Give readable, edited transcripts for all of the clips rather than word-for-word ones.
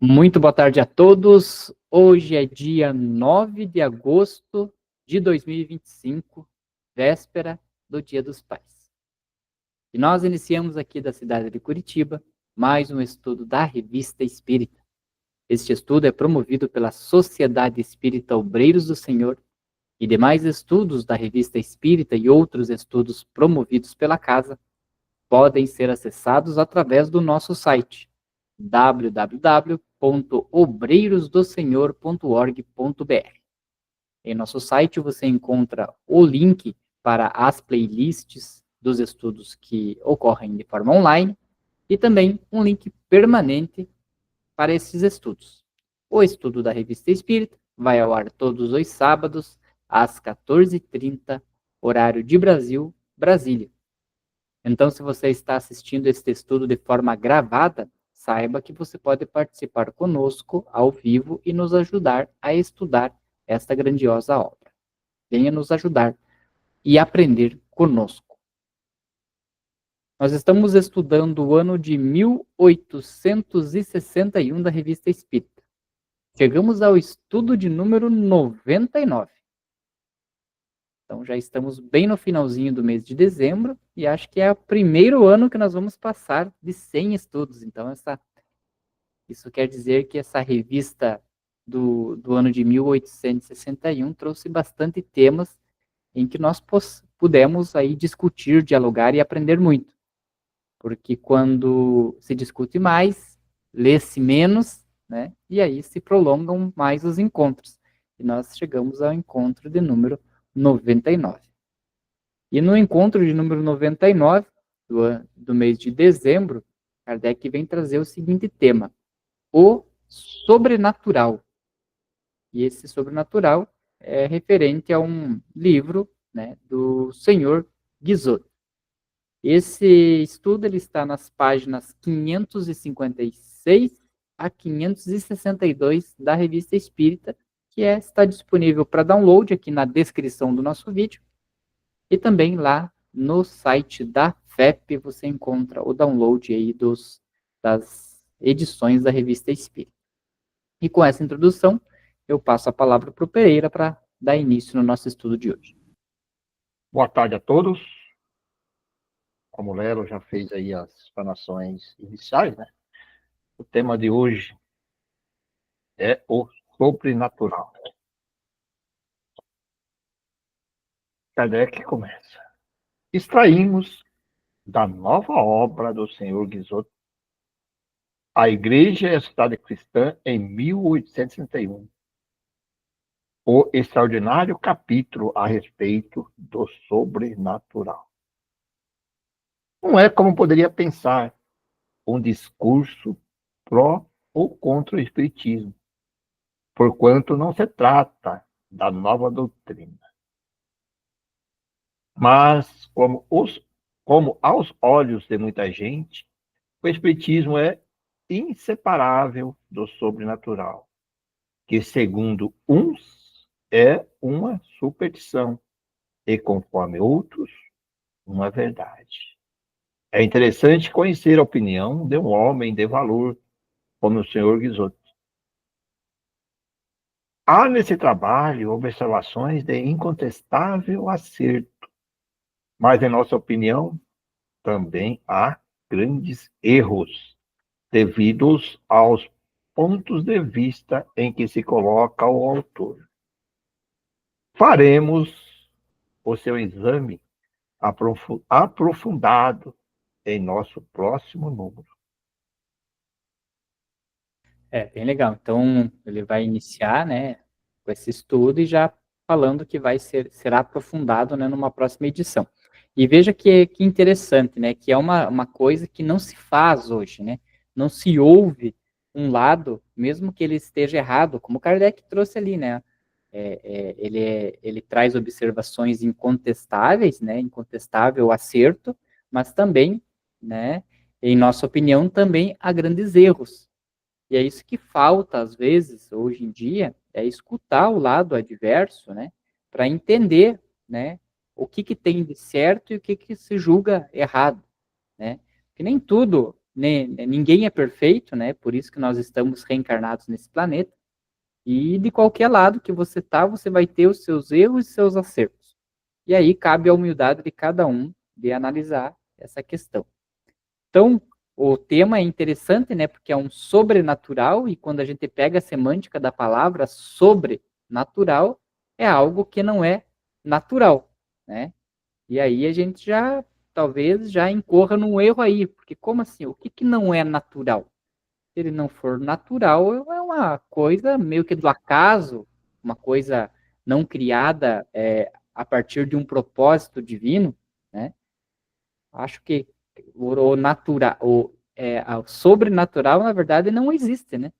Muito boa tarde a todos. Hoje é dia 9 de agosto de 2025, véspera do Dia dos Pais. E nós iniciamos aqui da cidade de Curitiba mais um estudo da Revista Espírita. Este estudo é promovido pela Sociedade Espírita Obreiros do Senhor e demais estudos da Revista Espírita e outros estudos promovidos pela casa podem ser acessados através do nosso site www.obreirosdosenhor.org.br. Em nosso site você encontra o link para as playlists dos estudos que ocorrem de forma online e também um link permanente para esses estudos. O estudo da Revista Espírita vai ao ar todos os sábados às 14h30, horário de Brasil, Brasília. Então, se você está assistindo este estudo de forma gravada, saiba que você pode participar conosco ao vivo e nos ajudar a estudar esta grandiosa obra. Venha nos ajudar e aprender conosco. Nós estamos estudando o ano de 1861 da Revista Espírita. Chegamos ao estudo de número 99. Então, já estamos bem no finalzinho do mês de dezembro e acho que é o primeiro ano que nós vamos passar de 100 estudos. Então, isso quer dizer que essa revista do ano de 1861 trouxe bastante temas em que nós pudemos aí discutir, dialogar e aprender muito. Porque quando se discute mais, lê-se menos, né? E aí se prolongam mais os encontros. E nós chegamos ao encontro de número 99. E no encontro de número 99, do mês de dezembro, Kardec vem trazer o seguinte tema: o sobrenatural. E esse sobrenatural é referente a um livro, né, do senhor Guizot. Esse estudo ele está nas páginas 556 a 562 da Revista Espírita, que está disponível para download aqui na descrição do nosso vídeo. E também lá no site da FEP você encontra o download aí das edições da Revista Espírita. E com essa introdução, eu passo a palavra para o Pereira para dar início no nosso estudo de hoje. Boa tarde a todos. Como o Lero já fez aí as explanações iniciais, né? O tema de hoje é o sobrenatural. Kardec começa. Extraímos da nova obra do senhor Guizot, A Igreja e a Sociedade Cristã em 1861, o extraordinário capítulo a respeito do sobrenatural. Não é como poderia pensar um discurso pró ou contra o Espiritismo, porquanto não se trata da nova doutrina. Mas, como aos olhos de muita gente, o Espiritismo é inseparável do sobrenatural, que, segundo uns, é uma superstição e, conforme outros, uma verdade. É interessante conhecer a opinião de um homem de valor, como o senhor Guizot. Há nesse trabalho observações de incontestável acerto, mas, em nossa opinião, também há grandes erros, devidos aos pontos de vista em que se coloca o autor. Faremos o seu exame aprofundado em nosso próximo número. Bem legal. Então, ele vai iniciar, né, com esse estudo e já falando que será aprofundado, né, numa próxima edição. E veja que interessante, né, que é uma coisa que não se faz hoje, né, não se ouve um lado, mesmo que ele esteja errado, como Kardec trouxe ali, né, ele traz observações incontestáveis, né, incontestável acerto, mas também, né, em nossa opinião, também há grandes erros. E é isso que falta, às vezes, hoje em dia, é escutar o lado adverso, né, para entender, né, o que tem de certo e o que se julga errado, né, que nem tudo né, ninguém é perfeito, né? Por isso que nós estamos reencarnados nesse planeta. E de qualquer lado que você tá, você vai ter os seus erros e seus acertos. E aí cabe a humildade de cada um de analisar essa questão. Então, o tema é interessante, né? Porque é um sobrenatural, e quando a gente pega a semântica da palavra sobrenatural, é algo que não é natural, né? E aí a gente já, talvez, já incorra num erro aí, porque como assim? O que não é natural? Se ele não for natural, é uma coisa meio que do acaso, uma coisa não criada a partir de um propósito divino, né? Acho que o natural, o sobrenatural, na verdade, não existe, né?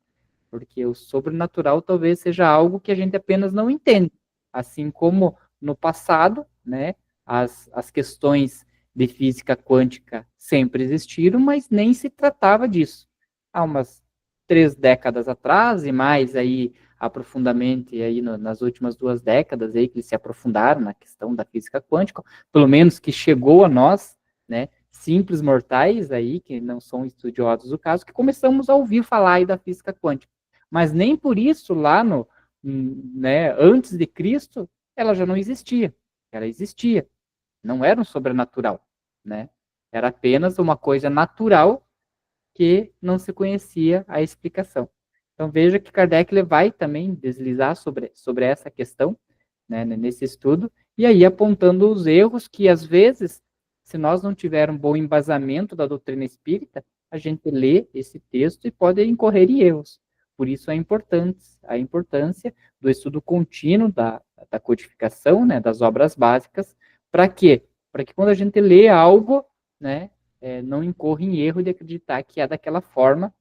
Porque o sobrenatural talvez seja algo que a gente apenas não entende. Assim como no passado, né, as questões de física quântica sempre existiram, mas nem se tratava disso. Há umas 3 décadas atrás, e mais aí aprofundamente aí nas últimas 2 décadas aí que eles se aprofundaram na questão da física quântica, pelo menos que chegou a nós, né, simples mortais aí, que não são estudiosos do caso, que começamos a ouvir falar aí da física quântica. Mas nem por isso lá no, né, antes de Cristo, ela já não existia. Ela existia. Não era um sobrenatural, né? Era apenas uma coisa natural que não se conhecia a explicação. Então veja que Kardec ele vai também deslizar sobre essa questão, né, nesse estudo, e aí apontando os erros que às vezes, se nós não tivermos um bom embasamento da doutrina espírita, a gente lê esse texto e pode incorrer em erros. Por isso a importância do estudo contínuo da codificação, né, das obras básicas, para quê? Para que quando a gente lê algo, né, não incorra em erro de acreditar que é daquela forma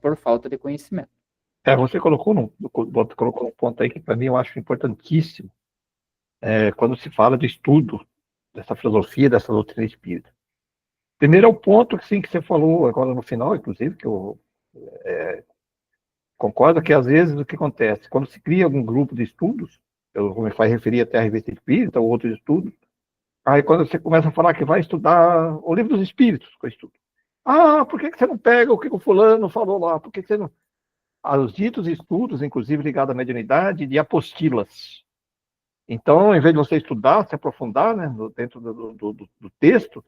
por falta de conhecimento. Você colocou colocou um ponto aí que para mim eu acho importantíssimo, quando se fala de estudo dessa filosofia, dessa doutrina espírita. Primeiro é o ponto sim, que você falou agora no final, inclusive, que eu concordo que às vezes o que acontece, quando se cria algum grupo de estudos, eu me faz referir até a revista espírita ou outros estudos, aí quando você começa a falar que vai estudar o livro dos espíritos, que eu estudo. Ah, por que você não pega o que o fulano falou lá? Por que você não... Os ditos estudos, inclusive ligados à mediunidade, de apostilas. Então, em vez de você estudar, se aprofundar, né, dentro do texto,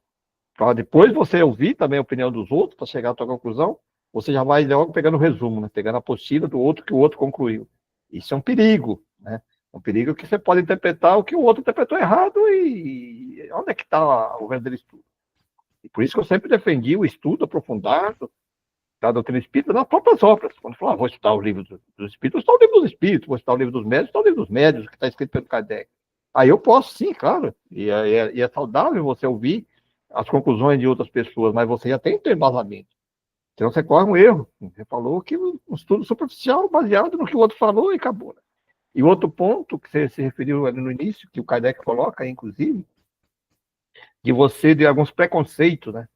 para depois você ouvir também a opinião dos outros, para chegar à sua conclusão, você já vai logo pegando o resumo, né, pegando a apostila do outro que o outro concluiu. Isso é um perigo, né? Um perigo que você pode interpretar o que o outro interpretou errado e onde é que está o verdadeiro estudo. E por isso que eu sempre defendi o estudo aprofundado da doutrina espírita nas próprias obras. Quando falar, vou estudar o livro dos espíritos, vou estudar o livro dos espíritos, vou estudar o livro dos médios, vou estudar o livro dos médios, que está escrito pelo Kardec. Aí eu posso, sim, claro. E é saudável você ouvir as conclusões de outras pessoas, mas você já tem que ter embasamento. Então você corre um erro. Você falou que um estudo superficial, baseado no que o outro falou e acabou. Né? E outro ponto que você se referiu ali no início, que o Kardec coloca, inclusive, de você ter alguns preconceitos, né?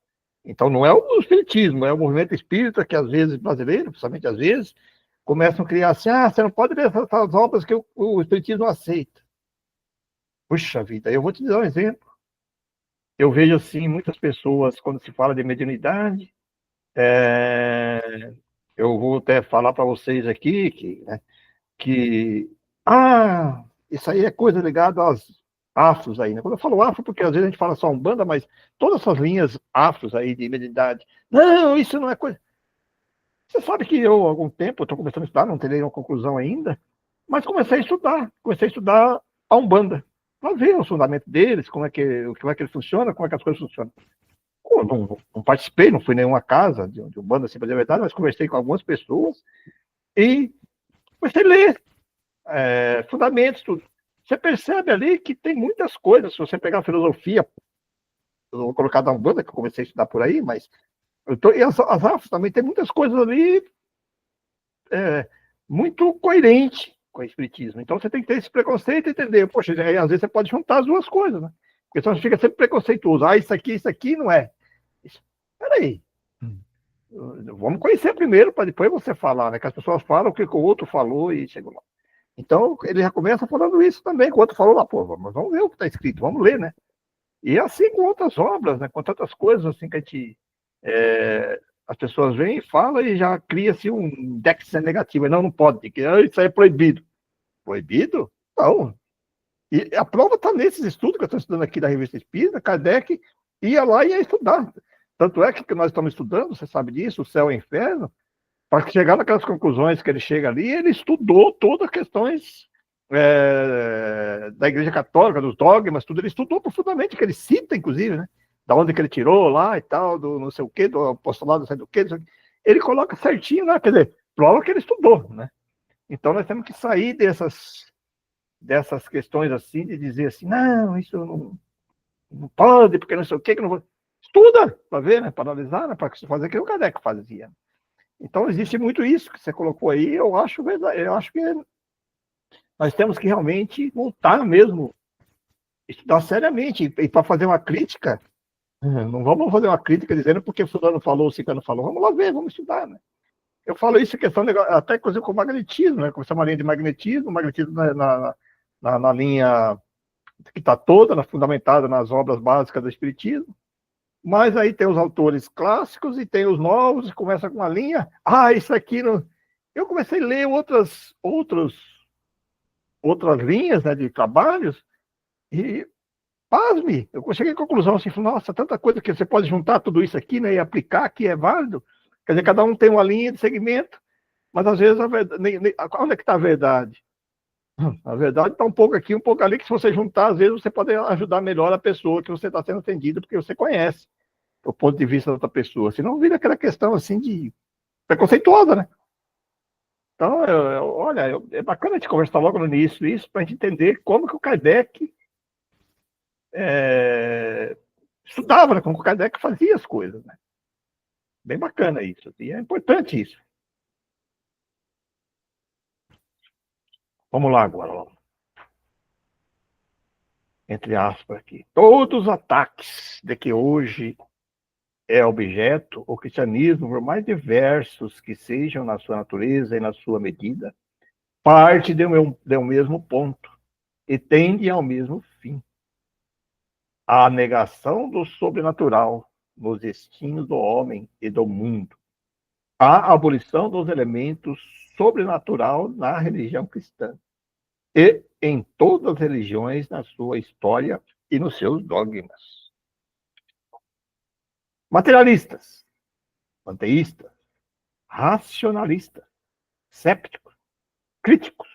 Então não é o espiritismo, é o movimento espírita que às vezes, brasileiro, principalmente às vezes, começam a criar assim, você não pode ler essas obras que o espiritismo não aceita. Puxa vida, eu vou te dar um exemplo. Eu vejo assim, muitas pessoas, quando se fala de mediunidade, eu vou até falar para vocês aqui que isso aí é coisa ligada aos afros aí, né? Quando eu falo afro, porque às vezes a gente fala só Umbanda, mas todas essas linhas afros aí de mediunidade, não, isso não é coisa. Você sabe que eu, há algum tempo, estou começando a estudar, não terei uma conclusão ainda, mas comecei a estudar a Umbanda, para ver o fundamento deles, como é que ele funciona, como é que as coisas funcionam. Eu não participei, não fui em nenhuma casa de Umbanda, assim, para dizer a verdade, mas conversei com algumas pessoas e comecei a ler fundamentos, tudo. Você percebe ali que tem muitas coisas, se você pegar a filosofia, eu vou colocar da Umbanda, que eu comecei a estudar por aí, mas e as afros também tem muitas coisas ali muito coerente com o espiritismo. Então você tem que ter esse preconceito e entender, poxa, aí, às vezes você pode juntar as duas coisas, né? Porque senão você fica sempre preconceituoso. Isso aqui não é. Peraí. Vamos conhecer primeiro, para depois você falar, né? Que as pessoas falam o que o outro falou e chegou lá. Então, ele já começa falando isso também, que o outro falou lá, pô, vamos ver o que está escrito, vamos ler, né? E assim com outras obras, né? Com tantas coisas assim que a gente As pessoas vêm e falam e já cria-se um index negativo. Não, não pode, que isso aí é proibido. Proibido? Não. E a prova está nesses estudos que eu estou estudando aqui da Revista Espírita. Kardec ia lá e ia estudar. Tanto é que nós estamos estudando, você sabe disso, o céu e o inferno, para chegar naquelas conclusões que ele chega ali, ele estudou todas as questões da Igreja Católica, dos dogmas, tudo, ele estudou profundamente, que ele cita, inclusive, né? Da onde que ele tirou lá e tal, do não sei o quê, do apostolado, não sei do quê, ele coloca certinho lá, quer dizer, prova que ele estudou, né? Então nós temos que sair dessas questões assim, de dizer assim, não, isso não pode, porque não sei o quê, que não vou. Estuda para ver, né? Para analisar, né? Para fazer o que o Kardec fazia. Então existe muito isso que você colocou aí, eu acho verdade, eu acho que nós temos que realmente voltar mesmo, estudar seriamente, e para fazer uma crítica, não vamos fazer uma crítica dizendo porque fulano falou, o ciclano falou, vamos lá ver, vamos estudar, né? Eu falo isso em questão de, até inclusive com o magnetismo, né? Começar uma linha de magnetismo na linha que está toda fundamentada nas obras básicas do Espiritismo, mas aí tem os autores clássicos e tem os novos, e começa com uma linha, isso aqui não... Eu comecei a ler outras linhas, né, de trabalhos, e pasme, eu cheguei à conclusão assim, nossa, tanta coisa que você pode juntar tudo isso aqui, né, e aplicar que é válido. Quer dizer, cada um tem uma linha de segmento, mas às vezes onde é que está a verdade? A verdade está um pouco aqui, um pouco ali, que se você juntar, às vezes você pode ajudar melhor a pessoa que você está sendo atendido, porque você conhece o ponto de vista da outra pessoa. Senão vira aquela questão assim de preconceituosa, né? Então, olha, é bacana a gente conversar logo no início isso, para a gente entender como que o Kardec estudava, né? Como o Kardec fazia as coisas, né? Bem bacana isso, e é importante isso. Vamos lá agora, ó. Entre aspas aqui. Todos os ataques de que hoje é objeto o cristianismo, por mais diversos que sejam na sua natureza e na sua medida, parte de um mesmo ponto e tende ao mesmo fim. A negação do sobrenatural nos destinos do homem e do mundo. A abolição dos elementos sobrenatural na religião cristã e em todas as religiões na sua história e nos seus dogmas. Materialistas, panteístas, racionalistas, sépticos, críticos,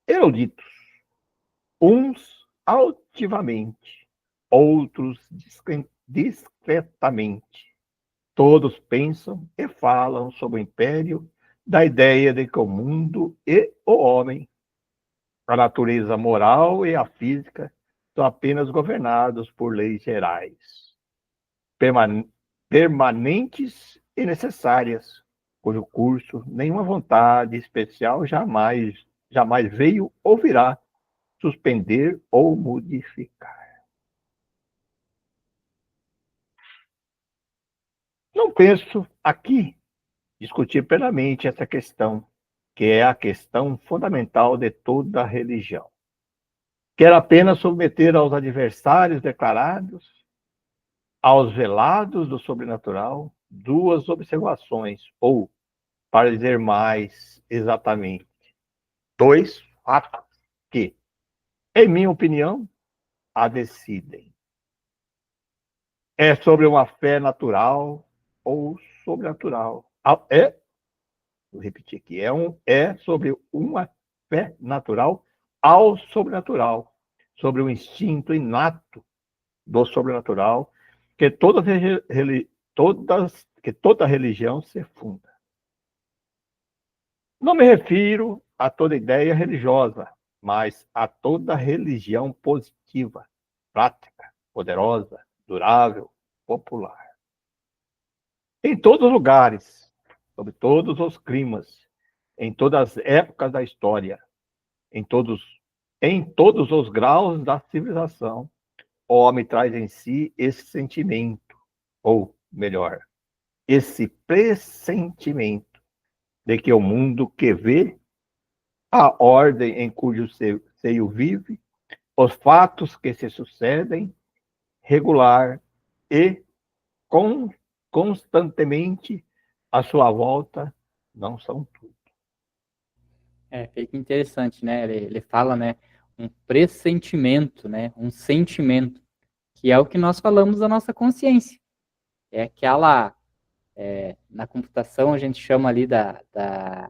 eruditos, uns altivamente, outros discretamente. Todos pensam e falam sobre o império da ideia de que o mundo e o homem, a natureza moral e a física, são apenas governados por leis gerais, permanentes e necessárias, cujo curso nenhuma vontade especial jamais veio ou virá suspender ou modificar. Não penso aqui discutir plenamente essa questão, que é a questão fundamental de toda religião. Quero apenas submeter aos adversários declarados, aos velados do sobrenatural, duas observações, ou, para dizer mais exatamente, dois fatos que, em minha opinião, a decidem. É sobre uma fé natural ou sobrenatural. Vou repetir aqui, é sobre uma fé natural ao sobrenatural, sobre o instinto inato do sobrenatural, que toda religião se funda. Não me refiro a toda ideia religiosa, mas a toda religião positiva, prática, poderosa, durável, popular. Em todos os lugares, sob todos os climas, em todas as épocas da história, em todos os graus da civilização, o homem traz em si esse sentimento, ou melhor, esse pressentimento de que o mundo que vê, a ordem em cujo seio vive, os fatos que se sucedem, regular e constantemente à sua volta não são tudo. Fica interessante, né? Ele fala, né? Um pressentimento, né? Um sentimento, que é o que nós falamos da nossa consciência. É aquela, na computação a gente chama ali da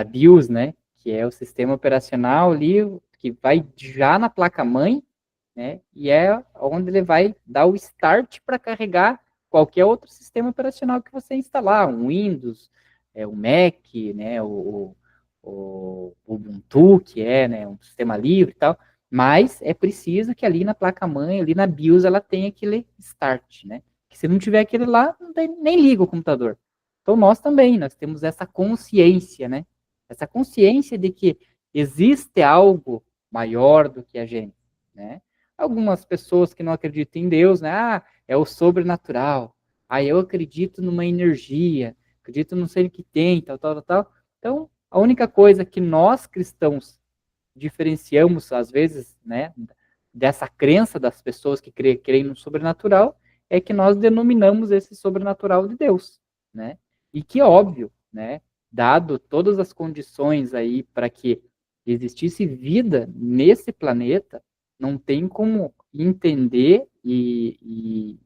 BIOS, né? Que é o sistema operacional ali, que vai já na placa-mãe, né? E é onde ele vai dar o start para carregar qualquer outro sistema operacional que você instalar, um Windows, o Mac, né? O Ubuntu, que é, né, um sistema livre e tal. Mas é preciso que ali na placa-mãe, ali na BIOS, ela tenha aquele start, né? Que se não tiver aquele lá, não tem, nem liga o computador. Então nós também, nós temos essa consciência, né? Essa consciência de que existe algo maior do que a gente, né? Algumas pessoas que não acreditam em Deus, né? Ah, é o sobrenatural. Ah, eu acredito numa energia, acredito não sei o que tem, tal, tal, tal. Então, a única coisa que nós cristãos diferenciamos, às vezes, né, dessa crença das pessoas que creem no sobrenatural, é que nós denominamos esse sobrenatural de Deus, né? E que, óbvio, né, dado todas as condições aí para que existisse vida nesse planeta, não tem como entender e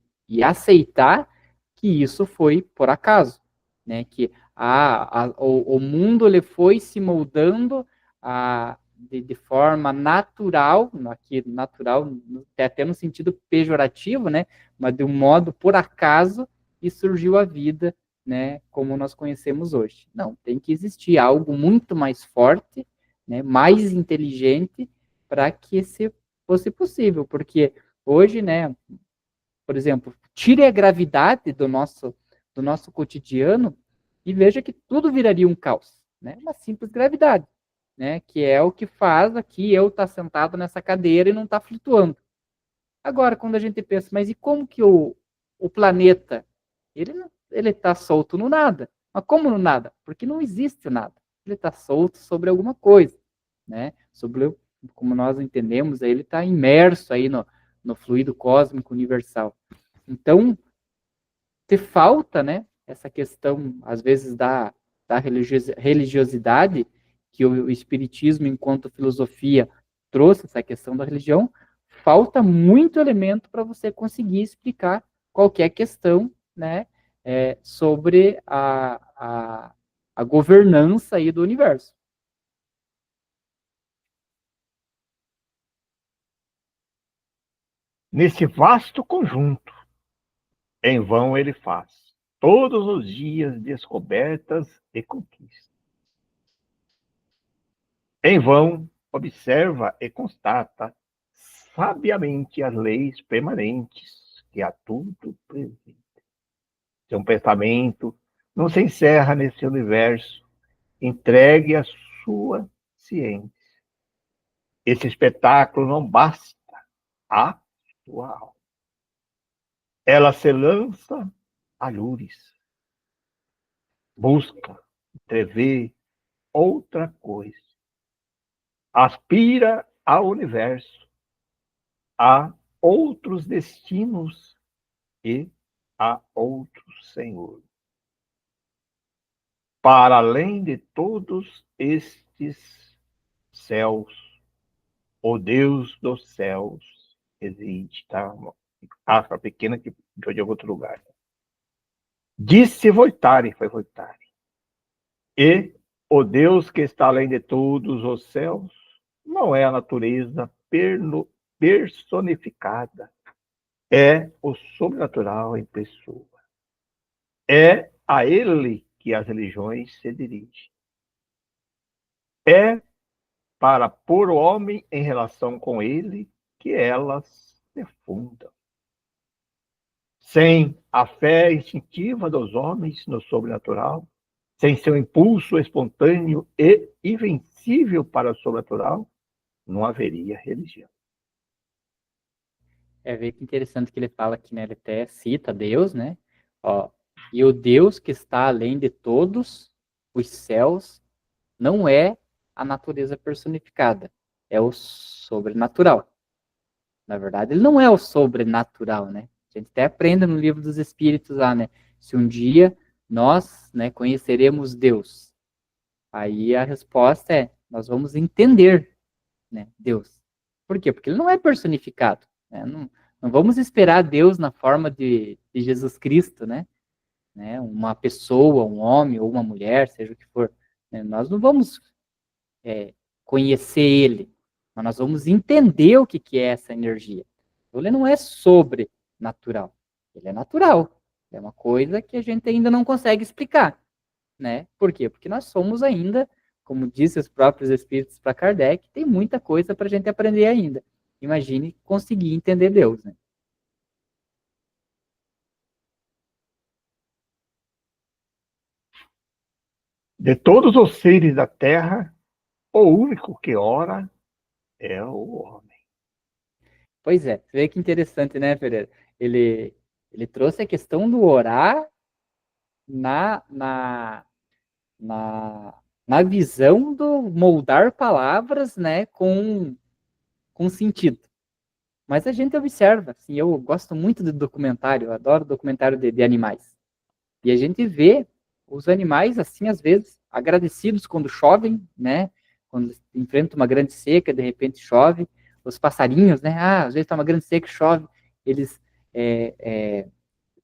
aceitar que isso foi por acaso, né? Que o mundo ele foi se moldando de forma natural, aqui natural até no sentido pejorativo, né? Mas de um modo por acaso e surgiu a vida, né? Como nós conhecemos hoje. Não, tem que existir algo muito mais forte, né? Mais inteligente para que esse fosse possível, porque hoje, né? Por exemplo, tire a gravidade do nosso cotidiano e veja que tudo viraria um caos, né? Uma simples gravidade, né? Que é o que faz aqui eu estar sentado nessa cadeira e não estar flutuando. Agora, quando a gente pensa, mas e como que o planeta, ele está solto no nada? Mas como no nada? Porque não existe o nada. Ele está solto sobre alguma coisa, né? Sobre, como nós entendemos, ele está imerso aí no fluido cósmico universal. Então, te falta, né, essa questão, às vezes, da religiosidade, que o espiritismo, enquanto filosofia, trouxe essa questão da religião, falta muito elemento para você conseguir explicar qualquer questão, né, sobre a governança aí do universo. Nesse vasto conjunto, em vão ele faz, todos os dias descobertas e conquistas. Em vão observa e constata sabiamente as leis permanentes que a tudo preside. Seu pensamento não se encerra nesse universo, entregue à sua ciência. Esse espetáculo não basta à sua alma. Ela se lança a lures, busca, entrevê outra coisa, aspira ao universo, a outros destinos e a outro Senhor. Para além de todos estes céus, o Deus dos céus existe, tá? Aspa pequena que foi de outro lugar. Disse Voltaire, foi Voltaire. E o Deus que está além de todos os céus não é a natureza personificada, é o sobrenatural em pessoa. É a ele que as religiões se dirigem. É para pôr o homem em relação com ele que elas se fundam. Sem a fé instintiva dos homens no sobrenatural, sem seu impulso espontâneo e invencível para o sobrenatural, não haveria religião. Ver que interessante que ele fala aqui, né? Ele até cita Deus, né? Ó, e o Deus que está além de todos os céus não é a natureza personificada, é o sobrenatural. Na verdade, ele não é o sobrenatural, né? A gente até aprende no livro dos Espíritos lá, né? se um dia nós, né, conheceremos Deus. Aí a resposta é, nós vamos entender, né, Deus. Por quê? Porque ele não é personificado, né? Não vamos esperar Deus na forma de Jesus Cristo, né? Uma pessoa, um homem ou uma mulher, seja o que for. Né? Nós não vamos conhecer ele, mas nós vamos entender o que é essa energia. Então, ele não é sobrenatural, ele é natural. É uma coisa que a gente ainda não consegue explicar, né? Por quê? Porque nós somos ainda, como disse os próprios espíritos para Kardec, tem muita coisa para a gente aprender ainda. Imagine conseguir entender Deus, né? De todos os seres da terra, o único que ora é o homem. Pois é, você vê que interessante, né, Pereira? Ele trouxe a questão do orar na, na, na, na visão do moldar palavras, né, com sentido. Mas a gente observa, assim, eu gosto muito do documentário, eu adoro documentário de animais. E a gente vê os animais, assim, às vezes, agradecidos quando chovem, né? Quando enfrenta uma grande seca, de repente chove. Os passarinhos, né? Às vezes está uma grande seca e chove. Eles é,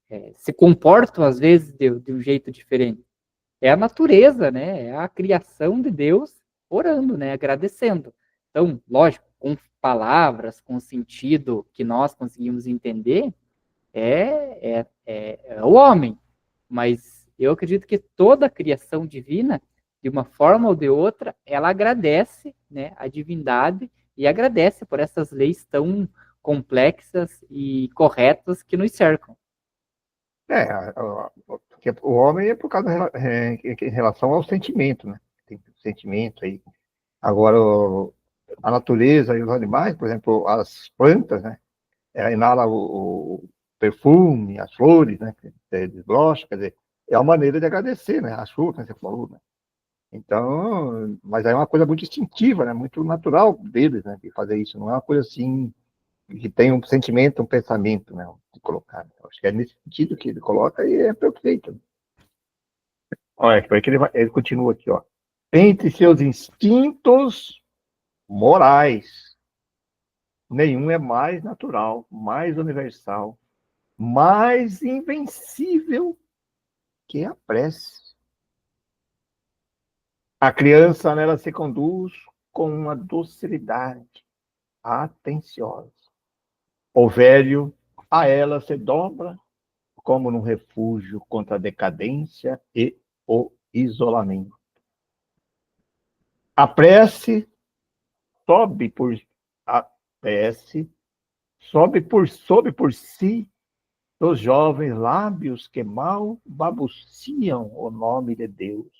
é, se comportam, às vezes, de um jeito diferente. É a natureza, né? É a criação de Deus orando, né? Agradecendo. Então, lógico, com palavras, com sentido que nós conseguimos entender, é o homem. Mas eu acredito que toda a criação divina, de uma forma ou de outra, ela agradece, né, a divindade e agradece por essas leis tão complexas e corretas que nos cercam. Porque o homem é por causa em relação ao sentimento, né? Tem sentimento aí. Agora, a natureza e os animais, por exemplo, as plantas, né? Inala o perfume, as flores, né? Que desbrocha, quer dizer, é uma maneira de agradecer, né? A chuva, né, você falou, né? Então, mas é uma coisa muito instintiva, né? Muito natural deles, né? De fazer isso. Não é uma coisa assim que tem um sentimento, um pensamento, né? De colocar. Acho que é nesse sentido que ele coloca e é perfeito. Olha, que ele continua aqui, ó. Entre seus instintos morais, nenhum é mais natural, mais universal, mais invencível que a prece. A criança nela se conduz com uma docilidade atenciosa. O velho a ela se dobra como num refúgio contra a decadência e o isolamento. A prece sobe por a prece sobe por si dos jovens lábios que mal balbuciam o nome de Deus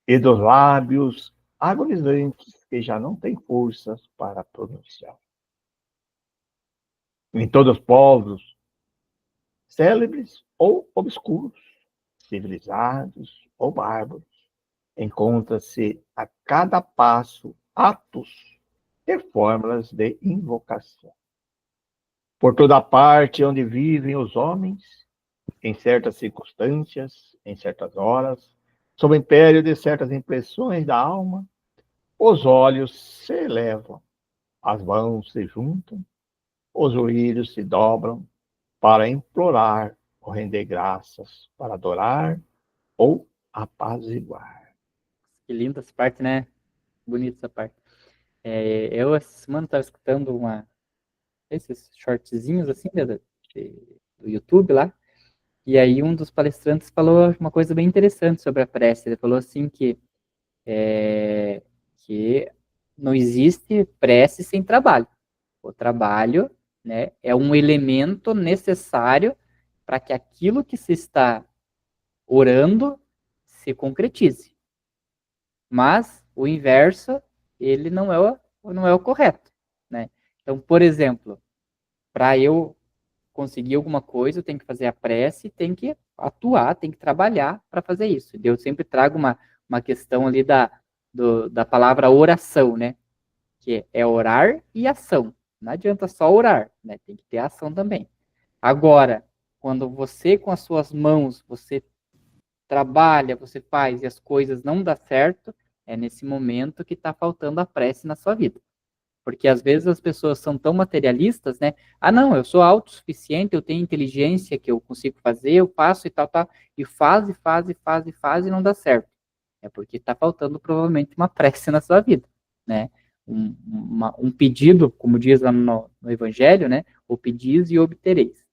e dos lábios agonizantes que já não têm forças para pronunciar. Em todos os povos, célebres ou obscuros, civilizados ou bárbaros, encontra-se a cada passo atos e fórmulas de invocação. Por toda parte onde vivem os homens, em certas circunstâncias, em certas horas, sob o império de certas impressões da alma, os olhos se elevam, as mãos se juntam, os joelhos se dobram para implorar ou render graças, para adorar ou apaziguar. Que linda essa parte, né? Bonita essa parte. Eu, essa semana, estava escutando esses shortzinhos assim, do YouTube lá, e aí um dos palestrantes falou uma coisa bem interessante sobre a prece. Ele falou assim que não existe prece sem trabalho. O trabalho, né, é um elemento necessário para que aquilo que se está orando se concretize. Mas o inverso, ele não é o correto, né? Então, por exemplo, para eu conseguir alguma coisa, eu tenho que fazer a prece, tenho que atuar, tenho que trabalhar para fazer isso. Eu sempre trago uma questão ali da palavra oração, né? Que é orar e ação. Não adianta só orar, né? Tem que ter ação também. Agora, quando você com as suas mãos, você trabalha, você faz e as coisas não dão certo, é nesse momento que está faltando a prece na sua vida. Porque às vezes as pessoas são tão materialistas, né? Ah, não, eu sou autossuficiente, eu tenho inteligência que eu consigo fazer, eu faço e tal, tal, e faz e não dá certo. É porque está faltando provavelmente uma prece na sua vida, né? Um pedido, como diz lá no Evangelho, né? O pedis e obtereis.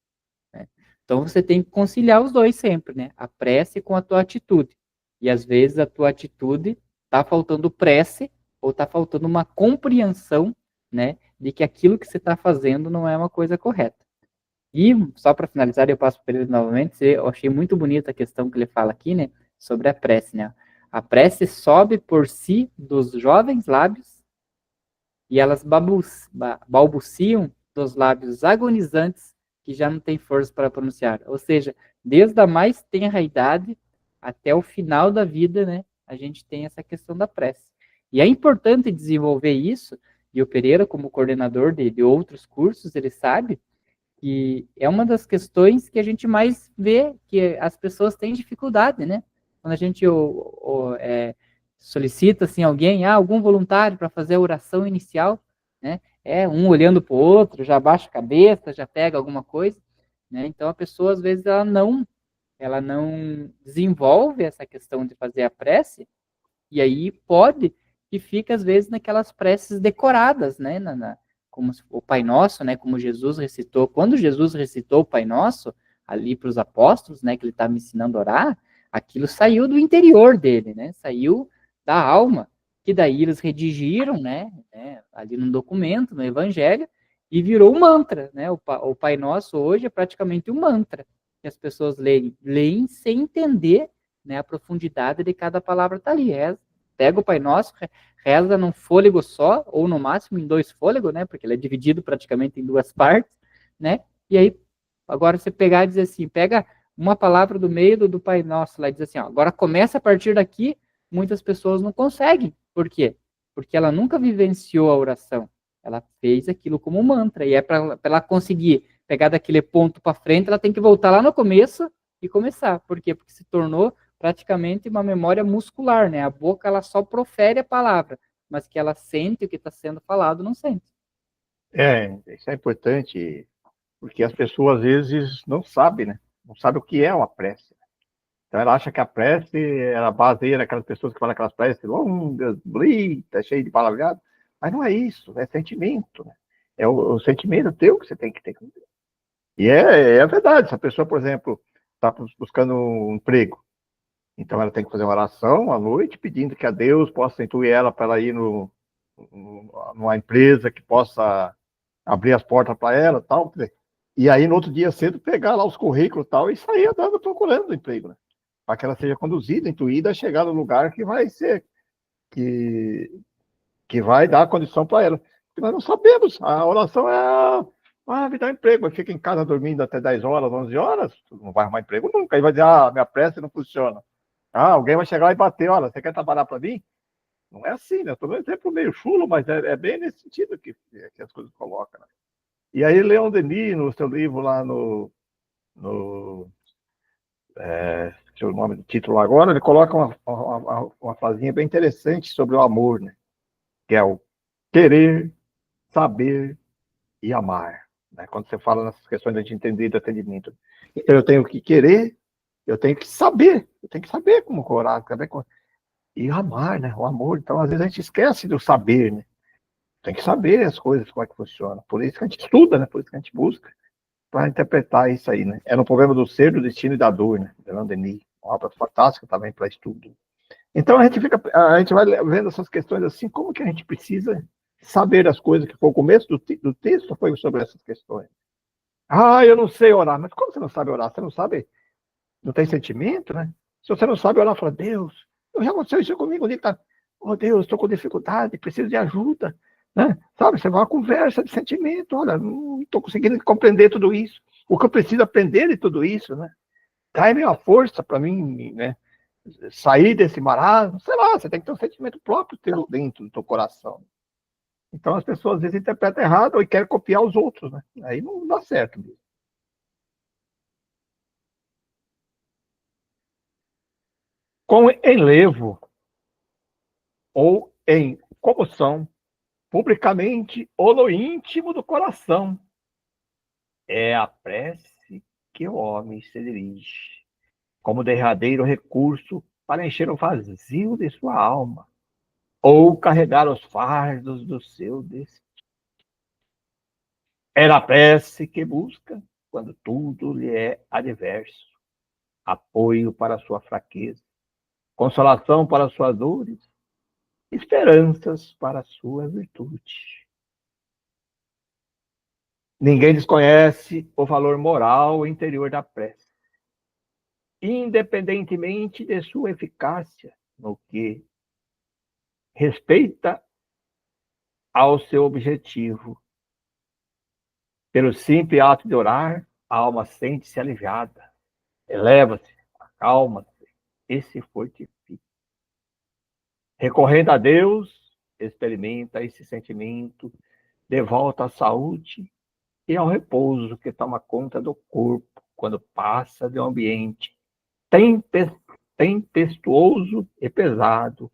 Né? Então você tem que conciliar os dois sempre, né? A prece com a tua atitude. E às vezes a tua atitude está faltando prece ou está faltando uma compreensão, né, de que aquilo que você está fazendo não é uma coisa correta. E só para finalizar, eu passo para ele novamente. Eu achei muito bonita a questão que ele fala aqui, né, sobre a prece, né? A prece sobe por si dos jovens lábios e elas balbuciam dos lábios agonizantes que já não têm força para pronunciar. Ou seja, desde a mais tenra idade até o final da vida, né, a gente tem essa questão da prece. E é importante desenvolver isso, e o Pereira, como coordenador de outros cursos, ele sabe que é uma das questões que a gente mais vê que as pessoas têm dificuldade, né? Quando a gente solicita assim alguém, algum voluntário para fazer a oração inicial, né? É um olhando para o outro, já baixa a cabeça, já pega alguma coisa, né? Então a pessoa às vezes ela não desenvolve essa questão de fazer a prece e aí pode que fica, às vezes, naquelas preces decoradas, né? Como o Pai Nosso, né? Como Jesus recitou. Quando Jesus recitou o Pai Nosso, ali para os apóstolos, né? Que ele estava ensinando a orar, aquilo saiu do interior dele, né? Saiu da alma. Que daí eles redigiram, né? Ali no documento, no Evangelho, e virou um mantra, né? O Pai Nosso hoje é praticamente um mantra que as pessoas leem sem entender, né, a profundidade de cada palavra está ali. Pega o Pai Nosso, reza num fôlego só, ou no máximo em 2 fôlegos, né, porque ele é dividido praticamente em 2 partes, né, e aí, agora você pegar e dizer assim, pega uma palavra do meio do Pai Nosso lá e diz assim, ó, agora começa a partir daqui, muitas pessoas não conseguem. Por quê? Porque ela nunca vivenciou a oração. Ela fez aquilo como um mantra, e é para ela conseguir pegar daquele ponto para frente, ela tem que voltar lá no começo e começar. Por quê? Porque se tornou praticamente uma memória muscular, né? A boca ela só profere a palavra, mas que ela sente o que está sendo falado, não sente. Isso é importante, porque as pessoas às vezes não sabem, né? Não sabem o que é uma prece. Então ela acha que a prece, ela baseia naquelas pessoas que falam aquelas preces longas, bonitas, cheias de palavreado, mas não é isso, é sentimento, né? É o sentimento teu que você tem que ter. E é verdade, se a pessoa, por exemplo, está buscando um emprego, então ela tem que fazer uma oração à noite, pedindo que a Deus possa intuir ela para ela ir numa empresa que possa abrir as portas para ela, tal. E aí no outro dia cedo pegar lá os currículos tal e sair andando procurando emprego, né? Para que ela seja conduzida, intuída a chegar no lugar que vai ser que que vai dar a condição para ela. Porque nós não sabemos. A oração é me dá um emprego, fica em casa dormindo até 10 horas, 11 horas, não vai arrumar emprego nunca. Aí vai dizer, minha prece não funciona. Alguém vai chegar lá e bater, olha, você quer trabalhar para mim? Não é assim, né? Estou dando um exemplo meio chulo, mas é bem nesse sentido que as coisas colocam. Né? E aí, Leon Denis, no seu livro lá no deixa eu o nome do título agora, ele coloca uma frasinha bem interessante sobre o amor, né? Que é o querer, saber e amar. Né? Quando você fala nessas questões de entender e de atendimento. Então, eu tenho que querer, eu tenho que saber como orar, saber como... E amar, né? O amor. Então, às vezes a gente esquece do saber, né? Tem que saber as coisas, como é que funciona. Por isso que a gente estuda, né? Por isso que a gente busca para interpretar isso aí, né? É no problema do ser, do destino e da dor, né? De Leon Denis. Uma obra fantástica também para estudo. Então a gente vai vendo essas questões assim, como que a gente precisa saber as coisas, que foi o começo do texto, foi sobre essas questões. Eu não sei orar, mas como você não sabe orar? Você não sabe, não tem sentimento, né? Se você não sabe orar, fala, Deus, já aconteceu isso comigo, tá? Oh Deus, estou com dificuldade, preciso de ajuda, né? Sabe, você vai uma conversa de sentimento, olha, não estou conseguindo compreender tudo isso. O que eu preciso aprender de tudo isso, né? Dá-me uma força para mim, né? Sair desse marasmo, sei lá, você tem que ter um sentimento próprio teu dentro do teu coração. Então as pessoas às vezes interpretam errado e querem copiar os outros, né? Aí não dá certo mesmo. com enlevo ou em comoção, publicamente ou no íntimo do coração. É a prece que o homem se dirige, como derradeiro recurso para encher o vazio de sua alma, ou carregar os fardos do seu destino. É a prece que busca, quando tudo lhe é adverso, apoio para sua fraqueza, consolação para suas dores, esperanças para sua virtude. Ninguém desconhece o valor moral interior da prece, independentemente de sua eficácia no que respeita ao seu objetivo. Pelo simples ato de orar, a alma sente-se aliviada, eleva-se, acalma-se e se fortifica. Recorrendo a Deus, experimenta esse sentimento de volta à saúde e ao repouso que toma conta do corpo quando passa de um ambiente tempestuoso e pesado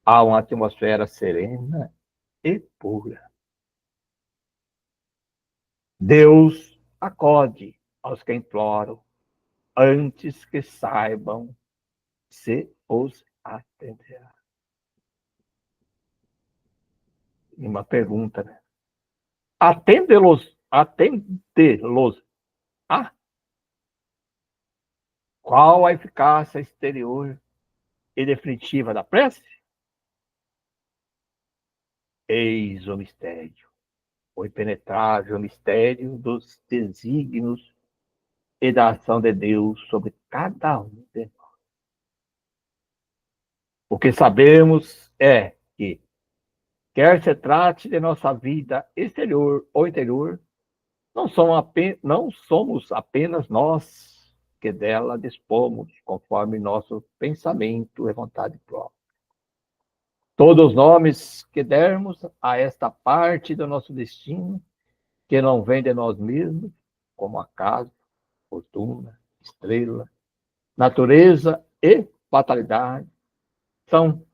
a uma atmosfera serena e pura. Deus acode aos que imploram, antes que saibam se os atenderá. E uma pergunta, né? Atendê-los. Ah, qual a eficácia exterior e definitiva da prece? Eis o mistério, o impenetrável mistério dos desígnios e da ação de Deus sobre cada um de nós. O que sabemos é que, quer se trate de nossa vida exterior ou interior, não somos apenas nós que dela dispomos, conforme nosso pensamento e vontade própria. Todos os nomes que dermos a esta parte do nosso destino, que não vem de nós mesmos, como acaso, fortuna, estrela, natureza e fatalidade, são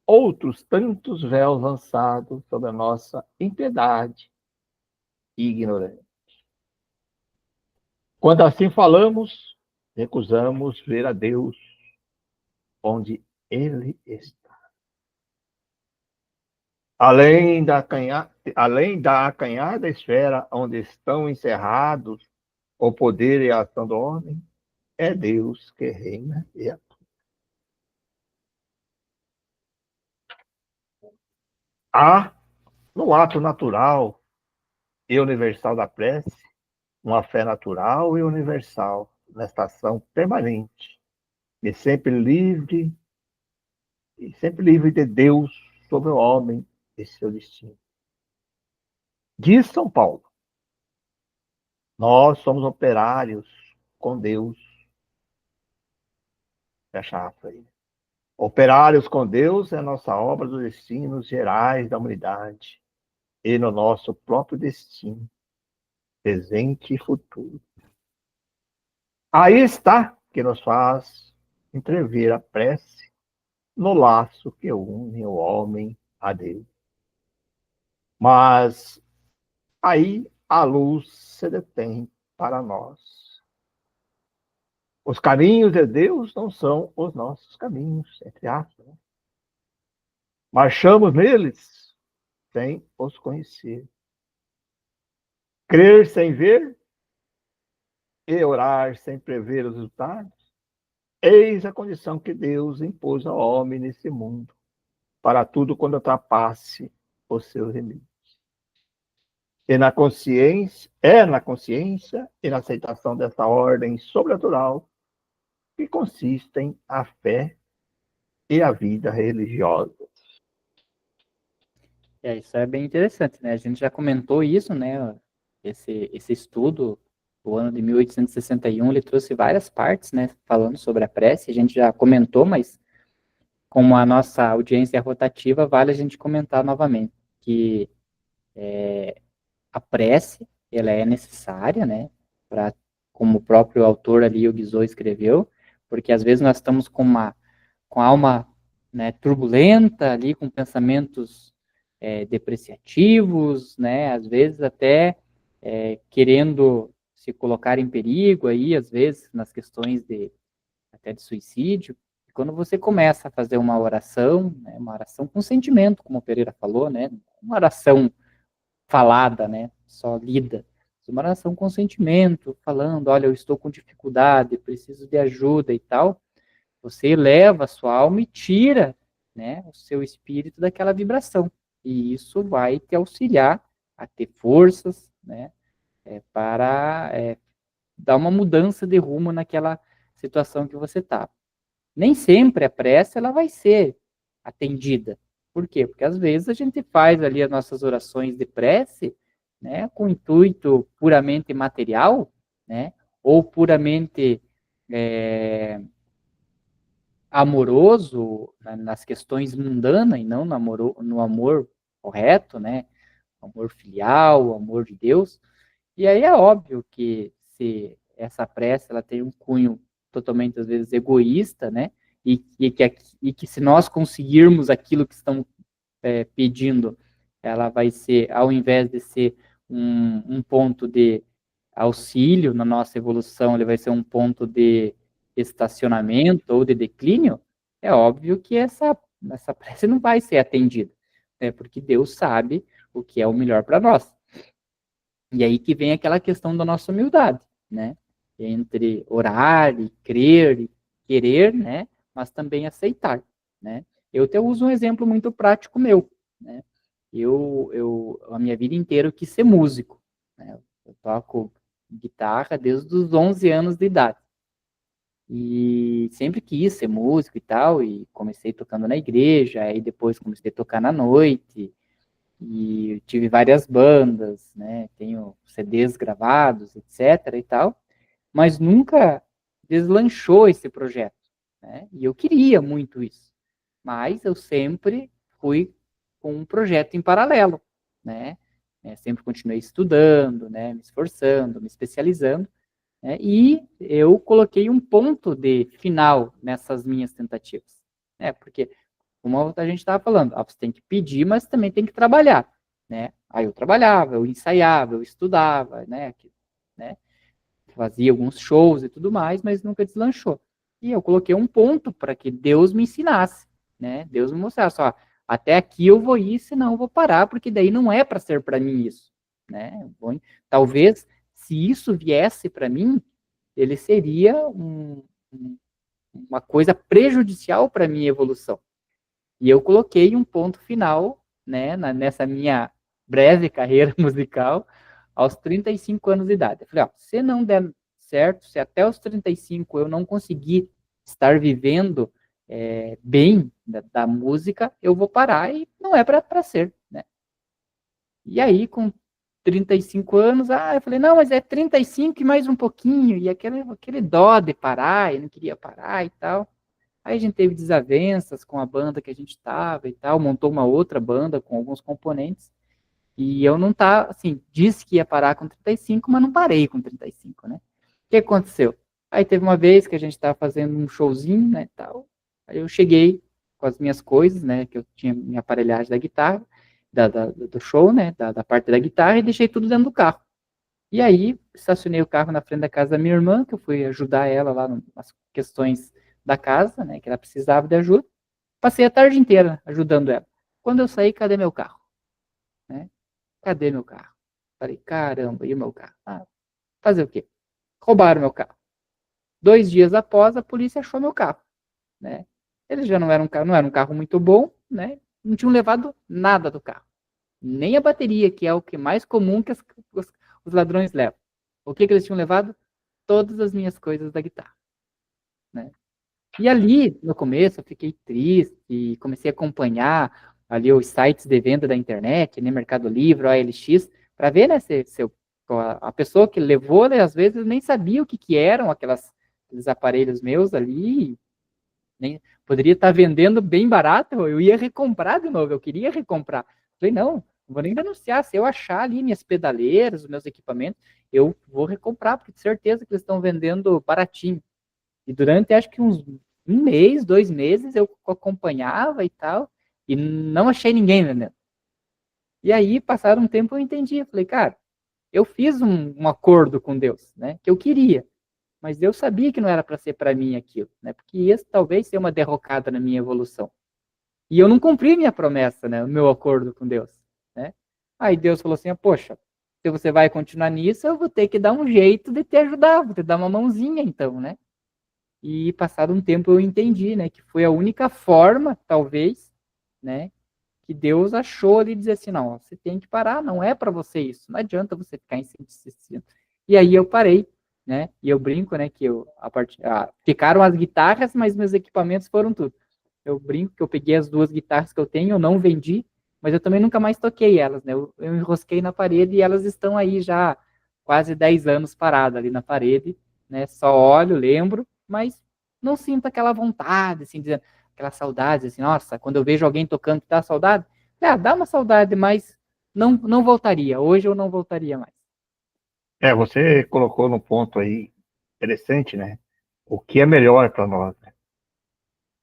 outros tantos véus lançados sobre a nossa impiedade e ignorância. Quando assim falamos, recusamos ver a Deus onde Ele está. Além da acanhada esfera onde estão encerrados o poder e a ação do homem, é Deus que reina e atua. Há, no ato natural e universal da prece, uma fé natural e universal nesta ação permanente, e sempre livre de Deus sobre o homem e seu destino. Diz São Paulo: nós somos operários com Deus. Fecha aspas aí. Operários com Deus é nossa obra dos destinos gerais da humanidade e no nosso próprio destino, presente e futuro. Aí está que nos faz entrever a prece no laço que une o homem a Deus. Mas aí a luz se detém para nós. Os caminhos de Deus não são os nossos caminhos, entre aspas. Marchamos neles sem os conhecer. Crer sem ver e orar sem prever os resultados, eis a condição que Deus impôs ao homem nesse mundo, para tudo quando ultrapasse os seus limites. Na consciência e na aceitação dessa ordem sobrenatural que consistem a fé e a vida religiosa. Isso é bem interessante, né? A gente já comentou isso, né? Esse estudo, o ano de 1861, ele trouxe várias partes, né? Falando sobre a prece. A gente já comentou, mas como a nossa audiência é rotativa, vale a gente comentar novamente que a prece, ela é necessária, né? Como o próprio autor ali, o Guizot, escreveu, porque às vezes nós estamos com com a alma, né, turbulenta ali, com pensamentos depreciativos, né, às vezes até querendo se colocar em perigo aí, às vezes nas questões até de suicídio. E quando você começa a fazer uma oração, né, uma oração com sentimento, como o Pereira falou, né, uma oração falada, né, só lida, uma oração com sentimento, falando, olha, eu estou com dificuldade, preciso de ajuda e tal, você eleva a sua alma e tira, né, o seu espírito daquela vibração. E isso vai te auxiliar a ter forças, né, para dar uma mudança de rumo naquela situação que você está. Nem sempre a prece ela vai ser atendida. Por quê? Porque às vezes a gente faz ali as nossas orações de prece, né, com intuito puramente material, né, ou puramente amoroso nas questões mundanas e não no amor correto, né, amor filial, o amor de Deus. E aí é óbvio que se essa prece ela tem um cunho totalmente, às vezes, egoísta, né? E que se nós conseguirmos aquilo que estamos pedindo, ela vai ser, ao invés de ser um ponto de auxílio na nossa evolução, ele vai ser um ponto de estacionamento ou de declínio, é óbvio que essa prece não vai ser atendida, né? Porque Deus sabe o que é o melhor para nós. E aí que vem aquela questão da nossa humildade, né? Entre orar e crer e querer, né? Mas também aceitar, né? Eu até uso um exemplo muito prático meu, né? A minha vida inteira eu quis ser músico, né? Eu toco guitarra desde os 11 anos de idade. E sempre quis ser músico e tal, e comecei tocando na igreja, aí depois comecei a tocar na noite, e tive várias bandas, né? Tenho CDs gravados, etc. e tal, mas nunca deslanchou esse projeto, né? E eu queria muito isso, mas eu sempre fui com um projeto em paralelo, né? Sempre continuei estudando, né? Me esforçando, me especializando, né? E eu coloquei um ponto de final nessas minhas tentativas, né? Porque como a gente estava falando, você tem que pedir, mas também tem que trabalhar, né? Aí eu trabalhava, eu ensaiava, eu estudava, né? Fazia alguns shows e tudo mais, mas nunca deslanchou. E eu coloquei um ponto para que Deus me ensinasse, né? Deus me mostrasse, ó, até aqui eu vou ir, senão eu vou parar, porque daí não é para ser para mim isso, né? Talvez se isso viesse para mim, ele seria uma coisa prejudicial para minha evolução. E eu coloquei um ponto final, né, nessa minha breve carreira musical, aos 35 anos de idade. Eu falei, ó, se não der certo, se até os 35 eu não conseguir estar vivendo bem da música, eu vou parar e não é para ser, né? E aí, com 35 anos, eu falei, não, mas é 35 e mais um pouquinho, e aquele dó de parar, eu não queria parar e tal. Aí a gente teve desavenças com a banda que a gente estava e tal, montou uma outra banda com alguns componentes, e eu não tá, assim, disse que ia parar com 35, mas não parei com 35, né? O que aconteceu? Aí teve uma vez que a gente estava fazendo um showzinho, né, tal, aí eu cheguei com as minhas coisas, né, que eu tinha minha aparelhagem da guitarra, do show, né, da parte da guitarra, e deixei tudo dentro do carro. E aí, estacionei o carro na frente da casa da minha irmã, que eu fui ajudar ela lá nas questões da casa, né, que ela precisava de ajuda. Passei a tarde inteira ajudando ela. Quando eu saí, cadê meu carro? Né? Cadê meu carro? Falei, caramba, e o meu carro? Fazer o quê? Roubaram meu carro. 2 dias após, a polícia achou meu carro, né? Eles já não era um carro muito bom, né? Não tinham levado nada do carro. Nem a bateria, que é o que mais comum que os ladrões levam. O que eles tinham levado? Todas as minhas coisas da guitarra, né? E ali, no começo, eu fiquei triste e comecei a acompanhar ali os sites de venda da internet, né, Mercado Livre, OLX, para ver, né, se a pessoa que levou, né, às vezes nem sabia o que eram aqueles aparelhos meus ali, nem poderia estar vendendo bem barato, eu ia recomprar de novo, eu queria recomprar. Falei, não vou nem denunciar, se eu achar ali minhas pedaleiras, os meus equipamentos, eu vou recomprar, porque de certeza que eles estão vendendo baratinho. E durante, acho que uns um mês, 2 meses, eu acompanhava e tal, e não achei ninguém vendendo. E aí, passado um tempo, eu entendi. Eu falei, cara, eu fiz um acordo com Deus, né? Que eu queria. Mas Deus sabia que não era para ser para mim aquilo, né? Porque ia talvez ser uma derrocada na minha evolução. E eu não cumpri minha promessa, né? O meu acordo com Deus, né? Aí Deus falou assim: poxa, se você vai continuar nisso, eu vou ter que dar um jeito de te ajudar, vou te dar uma mãozinha, então, né? E passado um tempo eu entendi, né? Que foi a única forma, talvez, né? Que Deus achou ali dizer assim: não, você tem que parar, não é para você isso, não adianta você ficar insistindo. E aí eu parei, né? E eu brinco, né? Que ficaram as guitarras, mas meus equipamentos foram tudo. Eu brinco que eu peguei as 2 guitarras que eu tenho, eu não vendi, mas eu também nunca mais toquei elas, né? Eu enrosquei na parede e elas estão aí já quase 10 anos paradas ali na parede, né? Só olho, lembro, mas não sinto aquela vontade, assim, dizendo, aquela saudade, assim, nossa, quando eu vejo alguém tocando, dá saudade? Dá uma saudade, mas não voltaria. Hoje eu não voltaria mais. Você colocou no ponto aí interessante, né? O que é melhor para nós, né?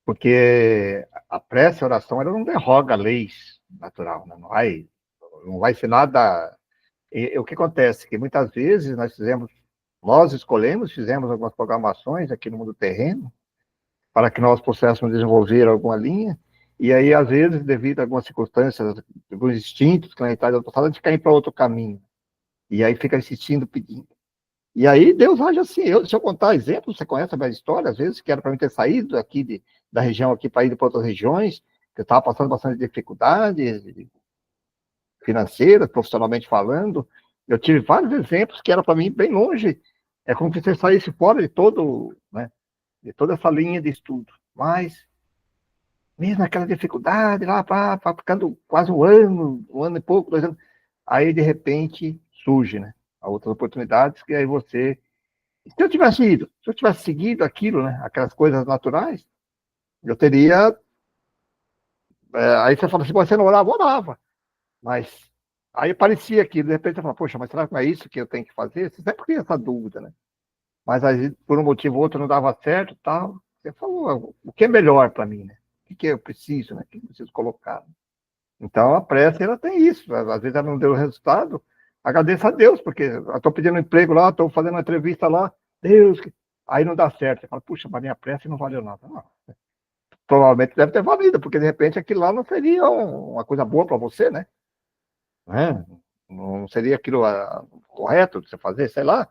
Porque a prece, a oração, ela não derroga leis natural, né? Não vai ser nada. O que acontece? Que muitas vezes fizemos algumas programações aqui no mundo terreno para que nós pudéssemos desenvolver alguma linha, e aí, às vezes, devido a algumas circunstâncias, alguns instintos que na idade passada, a gente cai para outro caminho. E aí fica insistindo, pedindo. E aí Deus age assim. Se eu contar exemplos, você conhece a minha história, às vezes, que era para mim ter saído aqui da região aqui para ir para outras regiões, que eu estava passando bastante dificuldades financeiras, profissionalmente falando. Eu tive vários exemplos que era para mim bem longe. É como se você saísse fora né, de toda essa linha de estudo. Mas, mesmo aquela dificuldade lá, ficando quase um ano e pouco, 2 anos, aí de repente surge, né? Outras oportunidades que aí se eu tivesse seguido aquilo, né, aquelas coisas naturais, eu teria. Aí você fala assim, você não orava? Orava. Mas aí parecia que, de repente, você fala, poxa, mas será que não é isso que eu tenho que fazer? Você sempre tem essa dúvida, né? Mas aí, por um motivo ou outro, não dava certo e tal. Você falou, o que é melhor para mim, né? O que eu preciso, né? O que eu preciso colocar? Então, a prece, ela tem isso. Às vezes ela não deu resultado. Agradeça a Deus, porque eu estou pedindo um emprego lá, estou fazendo uma entrevista lá. Deus, aí não dá certo. Você fala, puxa, mas minha prece não valeu nada. Não. Provavelmente deve ter valido, porque de repente aquilo lá não seria uma coisa boa para você, né? Não seria aquilo correto de você fazer, sei lá.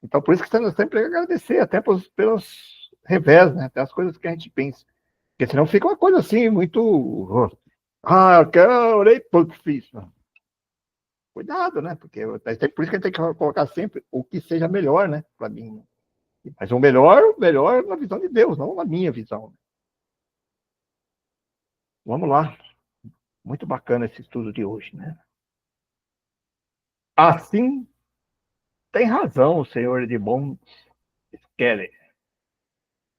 Então, por isso que você sempre tem que agradecer, até pelos revés, né? Até as coisas que a gente pensa. Porque senão fica uma coisa assim, muito. Eu orei pouco fiz. Cuidado, né? Porque por isso que a gente tem que colocar sempre o que seja melhor, né? Para mim. Mas o melhor na visão de Deus, não na minha visão. Vamos lá. Muito bacana esse estudo de hoje, né? Assim, tem razão o senhor de bom Keller,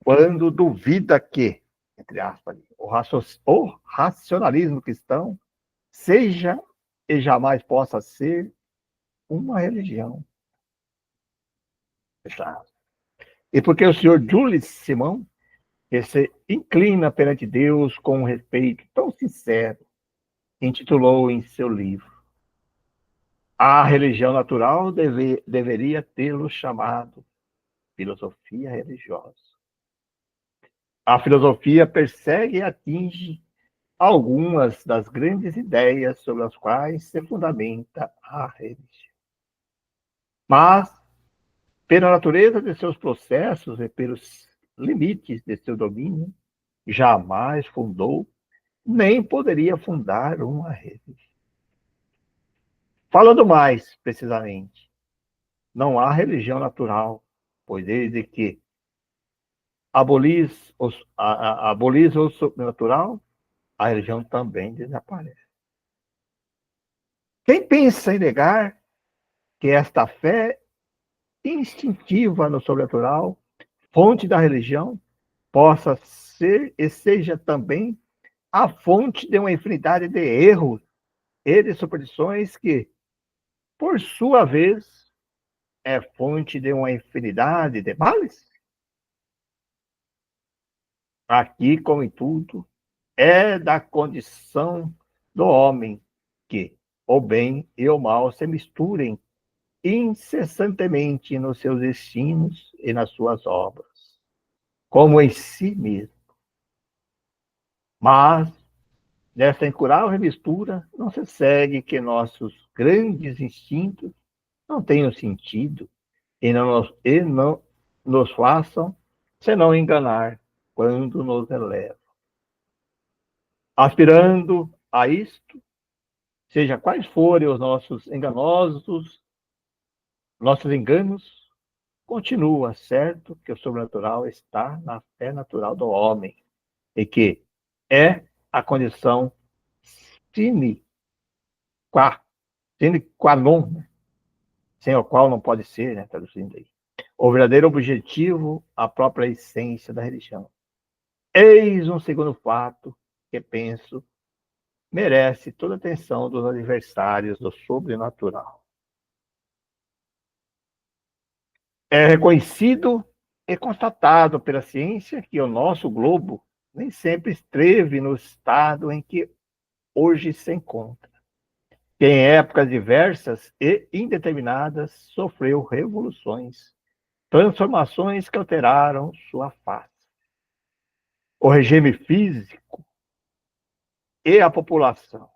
quando duvida que, entre aspas, o racionalismo cristão seja e jamais possa ser uma religião. E porque o senhor Jules Simão, que se inclina perante Deus com um respeito tão sincero, intitulou em seu livro: A religião natural deveria tê-lo chamado filosofia religiosa. A filosofia persegue e atinge algumas das grandes ideias sobre as quais se fundamenta a religião. Mas, pela natureza de seus processos e pelos limites de seu domínio, jamais fundou, nem poderia fundar uma religião. Falando mais precisamente, não há religião natural, pois desde que aboliz o sobrenatural, a religião também desaparece. Quem pensa em negar que esta fé instintiva no sobrenatural, fonte da religião, possa ser e seja também a fonte de uma infinidade de erros e de superstições que, por sua vez, é fonte de uma infinidade de males? Aqui, como em tudo, é da condição do homem que o bem e o mal se misturem incessantemente nos seus destinos e nas suas obras, como em si mesmo. Mas, nessa incurável mistura, não se segue que nossos grandes instintos não tenham sentido e não nos façam senão enganar quando nos elevam. Aspirando a isto, seja quais forem os nossos enganos, continua certo que o sobrenatural está na fé natural do homem e que é a condição sine qua, sine qua non, né? Sem o qual não pode ser, né, traduzindo aí. O verdadeiro objetivo, a própria essência da religião. Eis um segundo fato que penso merece toda a atenção dos adversários do sobrenatural. É reconhecido e constatado pela ciência que o nosso globo nem sempre esteve no estado em que hoje se encontra, que em épocas diversas e indeterminadas sofreu revoluções, transformações que alteraram sua face. O regime físico e a população,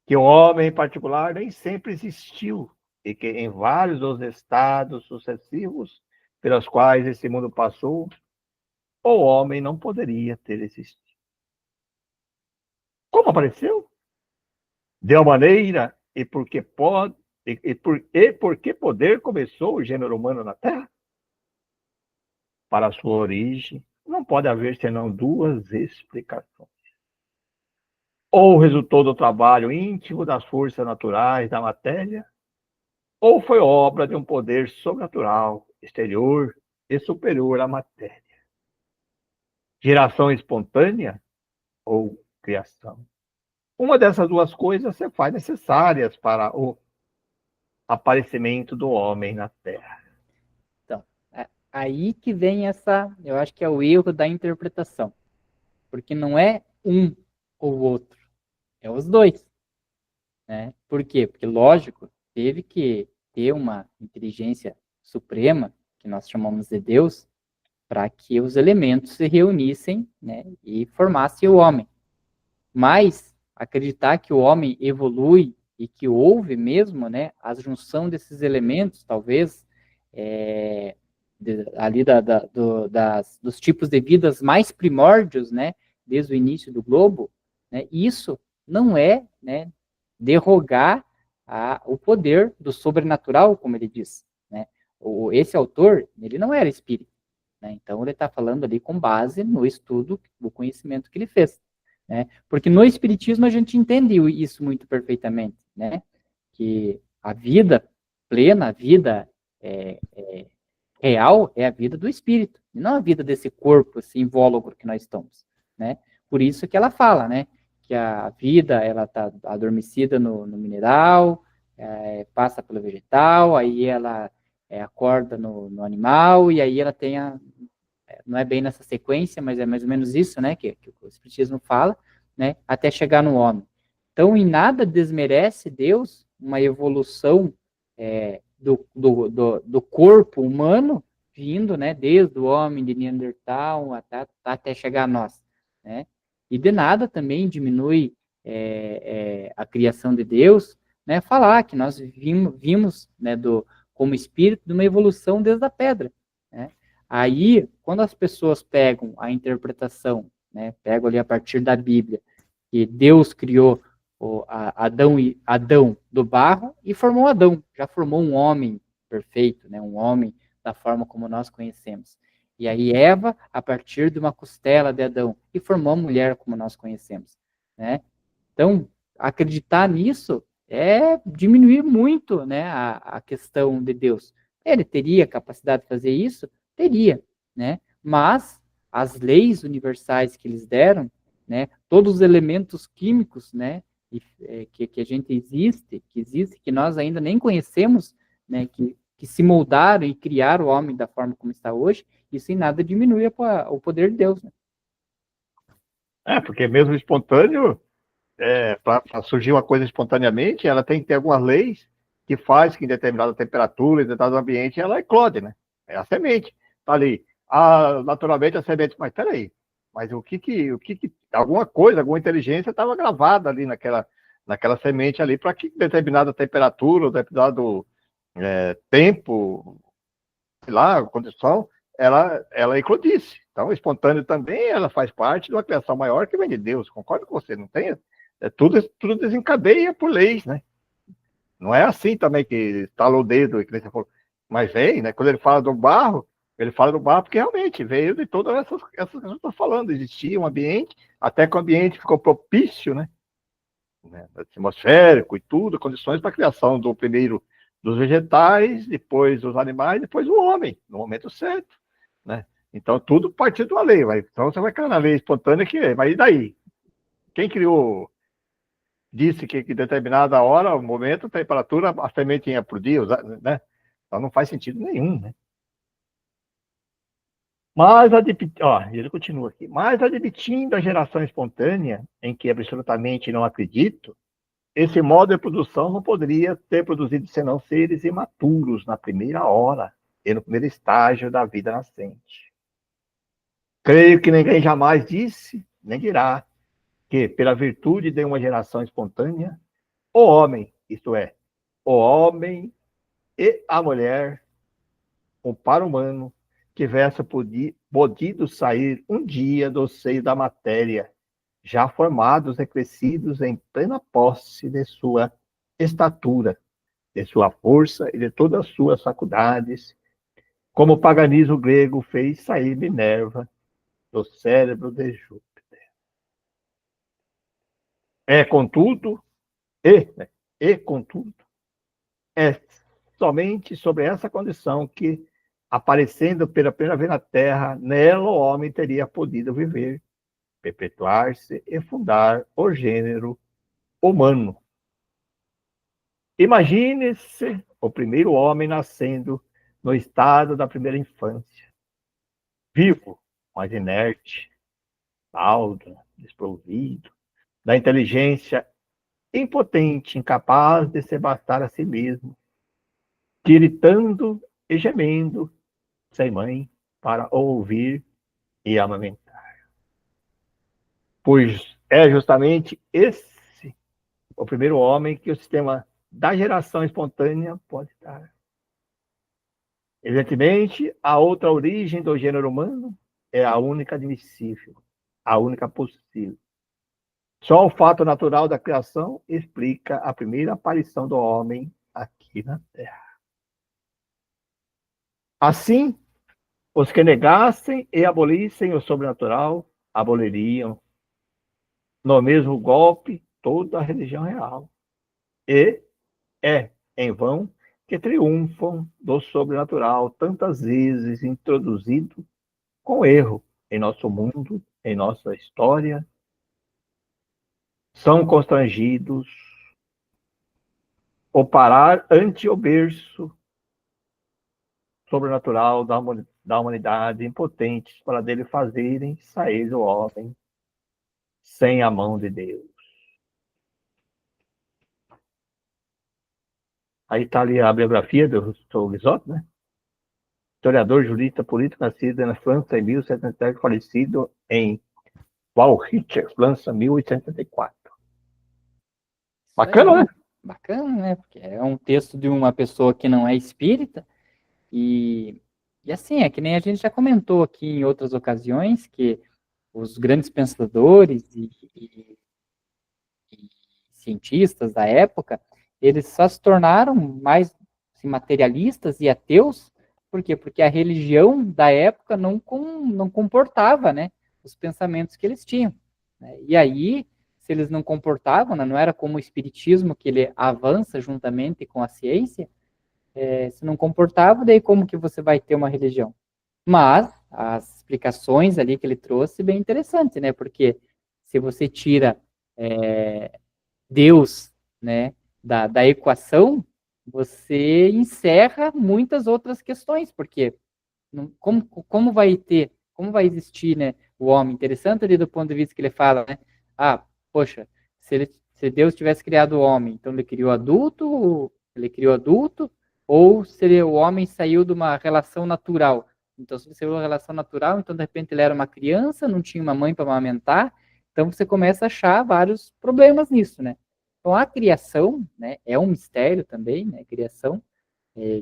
que o homem em particular nem sempre existiu e que em vários dos estados sucessivos pelos quais esse mundo passou, o homem não poderia ter existido. Como apareceu? De uma maneira e porque pode e por que poder começou o gênero humano na Terra? Para a sua origem, não pode haver senão duas explicações. Ou resultou do trabalho íntimo das forças naturais da matéria, ou foi obra de um poder sobrenatural, exterior e superior à matéria. Geração espontânea ou criação. Uma dessas duas coisas se faz necessárias para o aparecimento do homem na Terra. Então, aí que vem eu acho que é o erro da interpretação. Porque não é um ou outro, é os dois. Né? Por quê? Porque, lógico, teve que ter uma inteligência suprema, que nós chamamos de Deus, para que os elementos se reunissem, né, e formassem o homem. Mas acreditar que o homem evolui e que houve mesmo, né, a junção desses elementos, talvez, ali dos tipos de vidas mais primórdios, né, desde o início do globo, né, isso não é, né, derrogar o poder do sobrenatural, como ele diz. Né? Esse autor, ele não era espírita. Né? Então, ele está falando ali com base no estudo, no conhecimento que ele fez. Né? Porque no espiritismo a gente entende isso muito perfeitamente, né? Que a vida plena, a vida real é a vida do espírito, e não a vida desse corpo assim, invólucro que nós estamos. Né? Por isso que ela fala, né? Que a vida ela está adormecida no mineral, passa pelo vegetal, aí ela acorda no animal, e aí ela tem não é bem nessa sequência, mas é mais ou menos isso, né, que o Espiritismo fala, né, até chegar no homem. Então, em nada desmerece Deus uma evolução do corpo humano, vindo, né, desde o homem de Neandertal até chegar a nós, né, e de nada também diminui a criação de Deus, né, falar que nós vimos né, como espírito de uma evolução desde a pedra, né. Aí, quando as pessoas pegam a interpretação, né, pegam ali a partir da Bíblia, que Deus criou Adão do barro e formou Adão, já formou um homem perfeito, né, um homem da forma como nós conhecemos. E aí Eva, a partir de uma costela de Adão, e formou a mulher como nós conhecemos. Né? Então, acreditar nisso é diminuir muito, né, a questão de Deus. Ele teria capacidade de fazer isso? Teria, né? Mas as leis universais que eles deram, né, todos os elementos químicos, né, que a gente existe, que nós ainda nem conhecemos, né, que se moldaram e criaram o homem da forma como está hoje, isso em nada diminui o poder de Deus, né? Porque mesmo espontâneo, para surgir uma coisa espontaneamente, ela tem que ter algumas leis que faz que em determinada temperatura, em determinado ambiente, ela eclode, né? É a semente. Tá ali. Naturalmente a semente, mas peraí, mas alguma coisa, alguma inteligência estava gravada ali naquela semente ali para que determinada temperatura, determinado tempo, sei lá, condição, ela eclodisse. Então, o espontâneo também, ela faz parte de uma criação maior que vem de Deus. Concordo com você, não tem? Tudo desencadeia por leis, né? Não é assim também que estala o dedo e que você falou. Mas vem, né? Quando ele fala do barro porque realmente veio de todas essas que a gente está falando. Existia um ambiente, até que o ambiente ficou propício, né? Atmosférico e tudo, condições para a criação do primeiro dos vegetais, depois dos animais, depois do homem, no momento certo, né? Então, tudo partiu de uma lei. Então, você vai criar na lei espontânea mas e daí? Quem criou, disse que em determinada hora, momento, temperatura, a semente ia por dia, né? Então, não faz sentido nenhum, né? Ele continua aqui. Mas admitindo a geração espontânea, em que absolutamente não acredito, esse modo de produção não poderia ter produzido senão seres imaturos na primeira hora e no primeiro estágio da vida nascente. Creio que ninguém jamais disse, nem dirá, que, pela virtude de uma geração espontânea, o homem, isto é, o homem e a mulher, o par humano, tivesse podido sair um dia do seio da matéria, já formados e crescidos em plena posse de sua estatura, de sua força e de todas as suas faculdades, como o paganismo grego fez sair Minerva do cérebro de Júpiter. Contudo, contudo, é somente sobre essa condição que, aparecendo pela primeira vez na Terra, nela o homem teria podido viver, perpetuar-se e fundar o gênero humano. Imagine-se o primeiro homem nascendo no estado da primeira infância, vivo, mas inerte, baldo, desprovido, da inteligência, impotente, incapaz de se bastar a si mesmo, tiritando e gemendo, sem mãe, para ouvir e amamentar. Pois é justamente esse o primeiro homem que o sistema da geração espontânea pode dar. Evidentemente, a outra origem do gênero humano é a única admissível, a única possível. Só o fato natural da criação explica a primeira aparição do homem aqui na Terra. Assim, os que negassem e abolissem o sobrenatural aboliriam, no mesmo golpe, toda a religião real. E é em vão que triunfam do sobrenatural tantas vezes introduzido com erro em nosso mundo, em nossa história, são constrangidos ou parar ante o berço sobrenatural da humanidade, impotentes para dele fazerem sair o homem sem a mão de Deus. Aí está ali a biografia do Guizot, né? Historiador, jurista, político, nascido na França em 1770, falecido em Walricher, França, 1874. Bacana, né? Bacana, né? Porque é um texto de uma pessoa que não é espírita e assim, é que nem a gente já comentou aqui em outras ocasiões que os grandes pensadores e cientistas da época, eles só se tornaram mais assim, materialistas e ateus, por quê? Porque a religião da época não comportava, né, os pensamentos que eles tinham. Né? E aí, se eles não comportavam, né, não era como o espiritismo, que ele avança juntamente com a ciência, se não comportava, daí como que você vai ter uma religião? Mas as explicações ali que ele trouxe, bem interessante, né? Porque se você tira Deus, né, da equação, você encerra muitas outras questões, porque Como vai existir, né, o homem? Interessante ali do ponto de vista que ele fala, né? Poxa, se Deus tivesse criado o homem, então ele criou adulto, ou se o homem saiu de uma relação natural? Então, se ele saiu de uma relação natural, então de repente ele era uma criança, não tinha uma mãe para amamentar, então você começa a achar vários problemas nisso, né? Então a criação, né, é um mistério também, né? A criação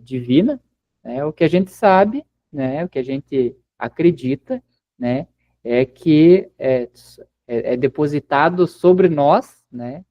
divina, né? O que a gente sabe, né? O que a gente acredita, né? É que é depositado sobre nós, né?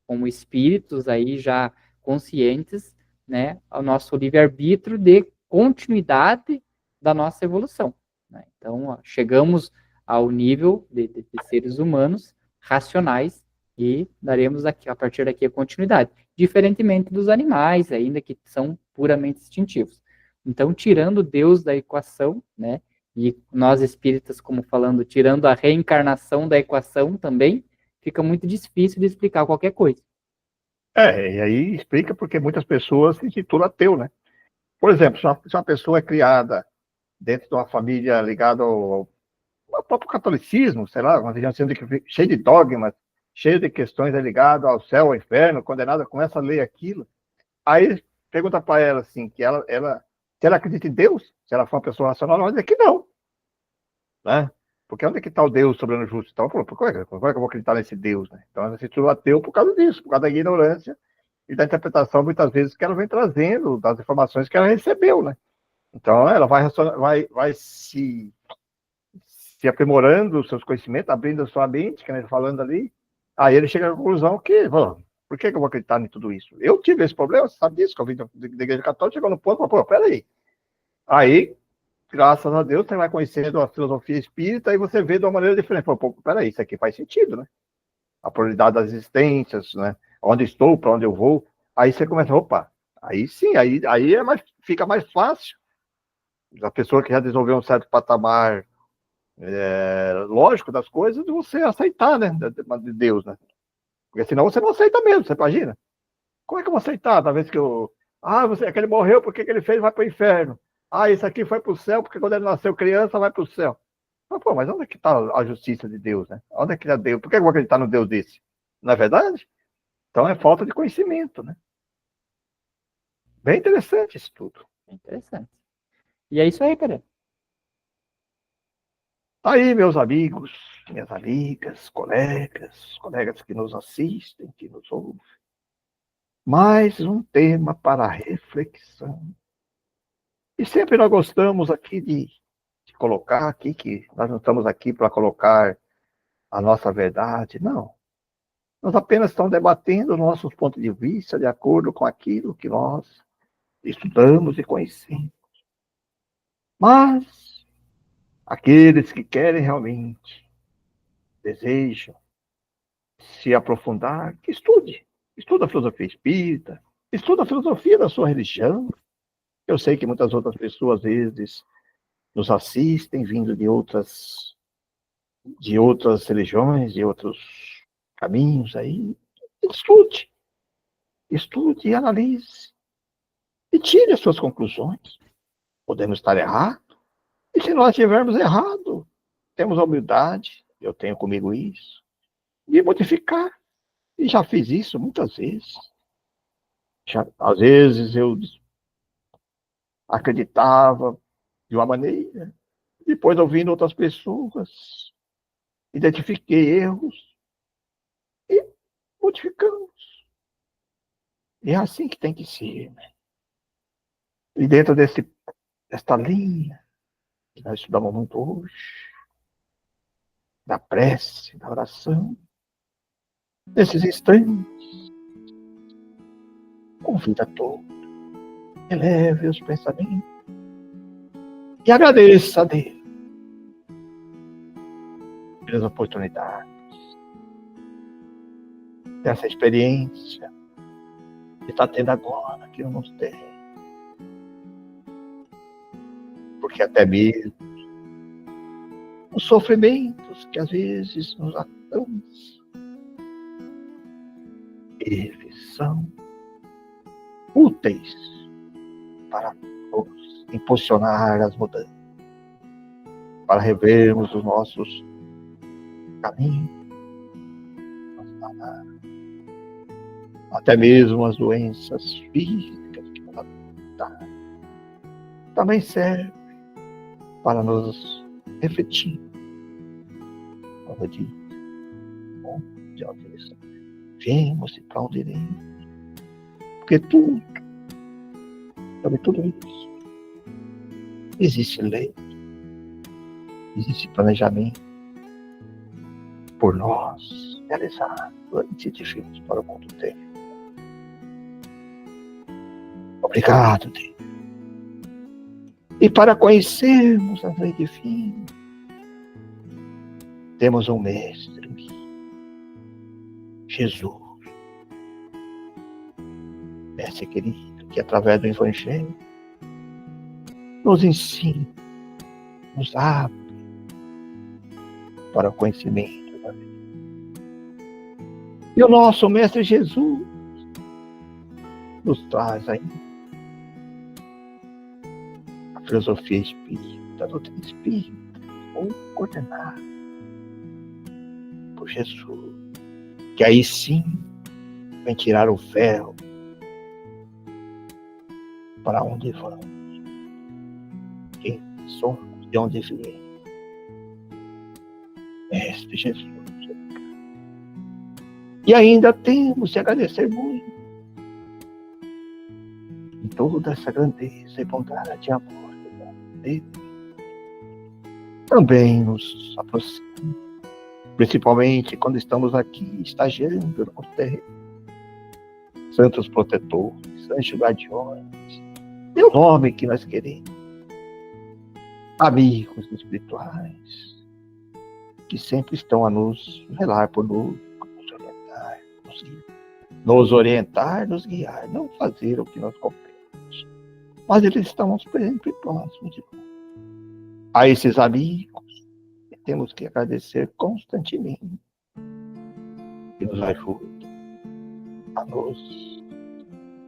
Como espíritos aí já conscientes, né? Ao nosso livre-arbítrio de continuidade da nossa evolução, né? Então, ó, chegamos ao nível de seres humanos racionais e daremos aqui, a partir daqui a continuidade, diferentemente dos animais, ainda que são puramente instintivos. Então, tirando Deus da equação, né? E nós espíritas, como falando, tirando a reencarnação da equação também, fica muito difícil de explicar qualquer coisa. E aí explica porque muitas pessoas se intitulam ateu, né? Por exemplo, se uma pessoa é criada dentro de uma família ligada ao próprio catolicismo, sei lá, uma religião cheia de dogmas, cheia de questões ligadas ao céu, ao inferno, condenada, começa a ler aquilo. Aí pergunta para ela assim, se ela acredita em Deus, se ela for uma pessoa racional, ela vai dizer que não, né? Porque onde é que está o Deus soberano justo? Então, falou, como é que eu vou acreditar nesse Deus, né? Então, ela se tornou ateu por causa disso, por causa da ignorância e da interpretação, muitas vezes, que ela vem trazendo, das informações que ela recebeu, né? Então, ela vai se aprimorando os seus conhecimentos, abrindo a sua mente, que a gente falando ali, aí ele chega à conclusão que, por que eu vou acreditar em tudo isso? Eu tive esse problema, você sabe disso, que eu vim da igreja católica, chegou no ponto, pô, peraí. Aí, graças a Deus, você vai conhecendo a filosofia espírita e você vê de uma maneira diferente. Pô, peraí, isso aqui faz sentido, né? A pluralidade das existências, né? Onde estou, para onde eu vou. Aí você começa, opa, aí sim, aí fica mais fácil. A pessoa que já desenvolveu um certo patamar lógico das coisas, de você aceitar, né? De Deus, né? Porque senão você não aceita mesmo, você imagina? Como é que eu vou aceitar? Da vez que eu. É que ele morreu, porque que ele fez? Vai para o inferno. Isso aqui foi para o céu, porque quando ele nasceu criança, vai para o céu. Mas onde é que está a justiça de Deus, né? Onde é que ele é Deus? Por que eu vou acreditar no Deus desse? Não é verdade? Então é falta de conhecimento, né? Bem interessante isso tudo. É interessante. E é isso aí, cara. Aí, meus amigos, minhas amigas, colegas que nos assistem, que nos ouvem, mais um tema para reflexão. E sempre nós gostamos aqui de colocar aqui, que nós não estamos aqui para colocar a nossa verdade, não. Nós apenas estamos debatendo nossos pontos de vista de acordo com aquilo que nós estudamos e conhecemos. Mas aqueles que querem realmente, desejam se aprofundar, que estude. Estuda a filosofia espírita, estuda a filosofia da sua religião. Eu sei que muitas outras pessoas, às vezes, nos assistem, vindo de outras religiões, de outros caminhos aí. Estude, estude e analise. E tire as suas conclusões. Podemos estar errados. E se nós estivermos errados, temos a humildade, eu tenho comigo isso, de modificar. E já fiz isso muitas vezes. Às vezes eu acreditava de uma maneira, depois ouvindo outras pessoas, identifiquei erros e modificamos. E é assim que tem que ser, né? E dentro desta linha que nós estudamos muito hoje, da prece, da oração, nesses instantes, convida a todos, eleve os pensamentos e agradeça a Deus pelas oportunidades, dessa experiência que está tendo agora, que eu não tenho. Porque até mesmo os sofrimentos que às vezes nos atamos, eles são úteis para nos impulsionar as mudanças. para revermos os nossos caminhos, até mesmo as doenças físicas que nos afetam. Também serve para nos refletir. Como diz, onde a direção. Vemos e para onde iremos. Porque tudo, sobre tudo isso, existe lei, existe planejamento por nós realizado antes de virmos para o mundo dele. Obrigado, Deus. E para conhecermos a lei divina, temos um mestre, Jesus, mestre querido, que através do Evangelho nos ensina, nos abre para o conhecimento da vida. E o nosso mestre Jesus nos traz ainda a filosofia espírita, a doutrina espírita, ou coordenada por Jesus, que aí sim vem tirar o véu para onde vamos, quem somos, de onde viemos. Mestre Jesus. E ainda temos de agradecer muito em toda essa grandeza e bondade e amor dele. Também nos aproxima, principalmente quando estamos aqui estagiando no terreno. Santos protetores, anjos guardiões, é o nome que nós queremos. Amigos espirituais, que sempre estão a nos velar por nós, nos orientar, nos guiar, não fazer o que nos compete. Mas eles estão sempre próximos de nós. A esses amigos, temos que agradecer constantemente, que nos ajudam a nos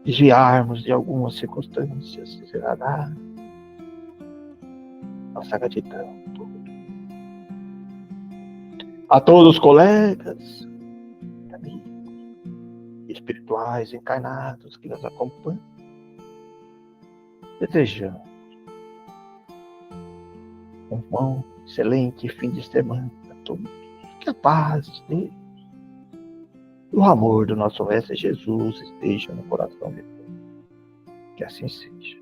desviarmos de algumas circunstâncias, será nossa gratidão. A todos os colegas, amigos, espirituais, encarnados que nos acompanham, desejamos um bom, excelente fim de semana a todos. Que a paz de Deus e o amor do nosso Mestre Jesus esteja no coração de todos. Que assim seja.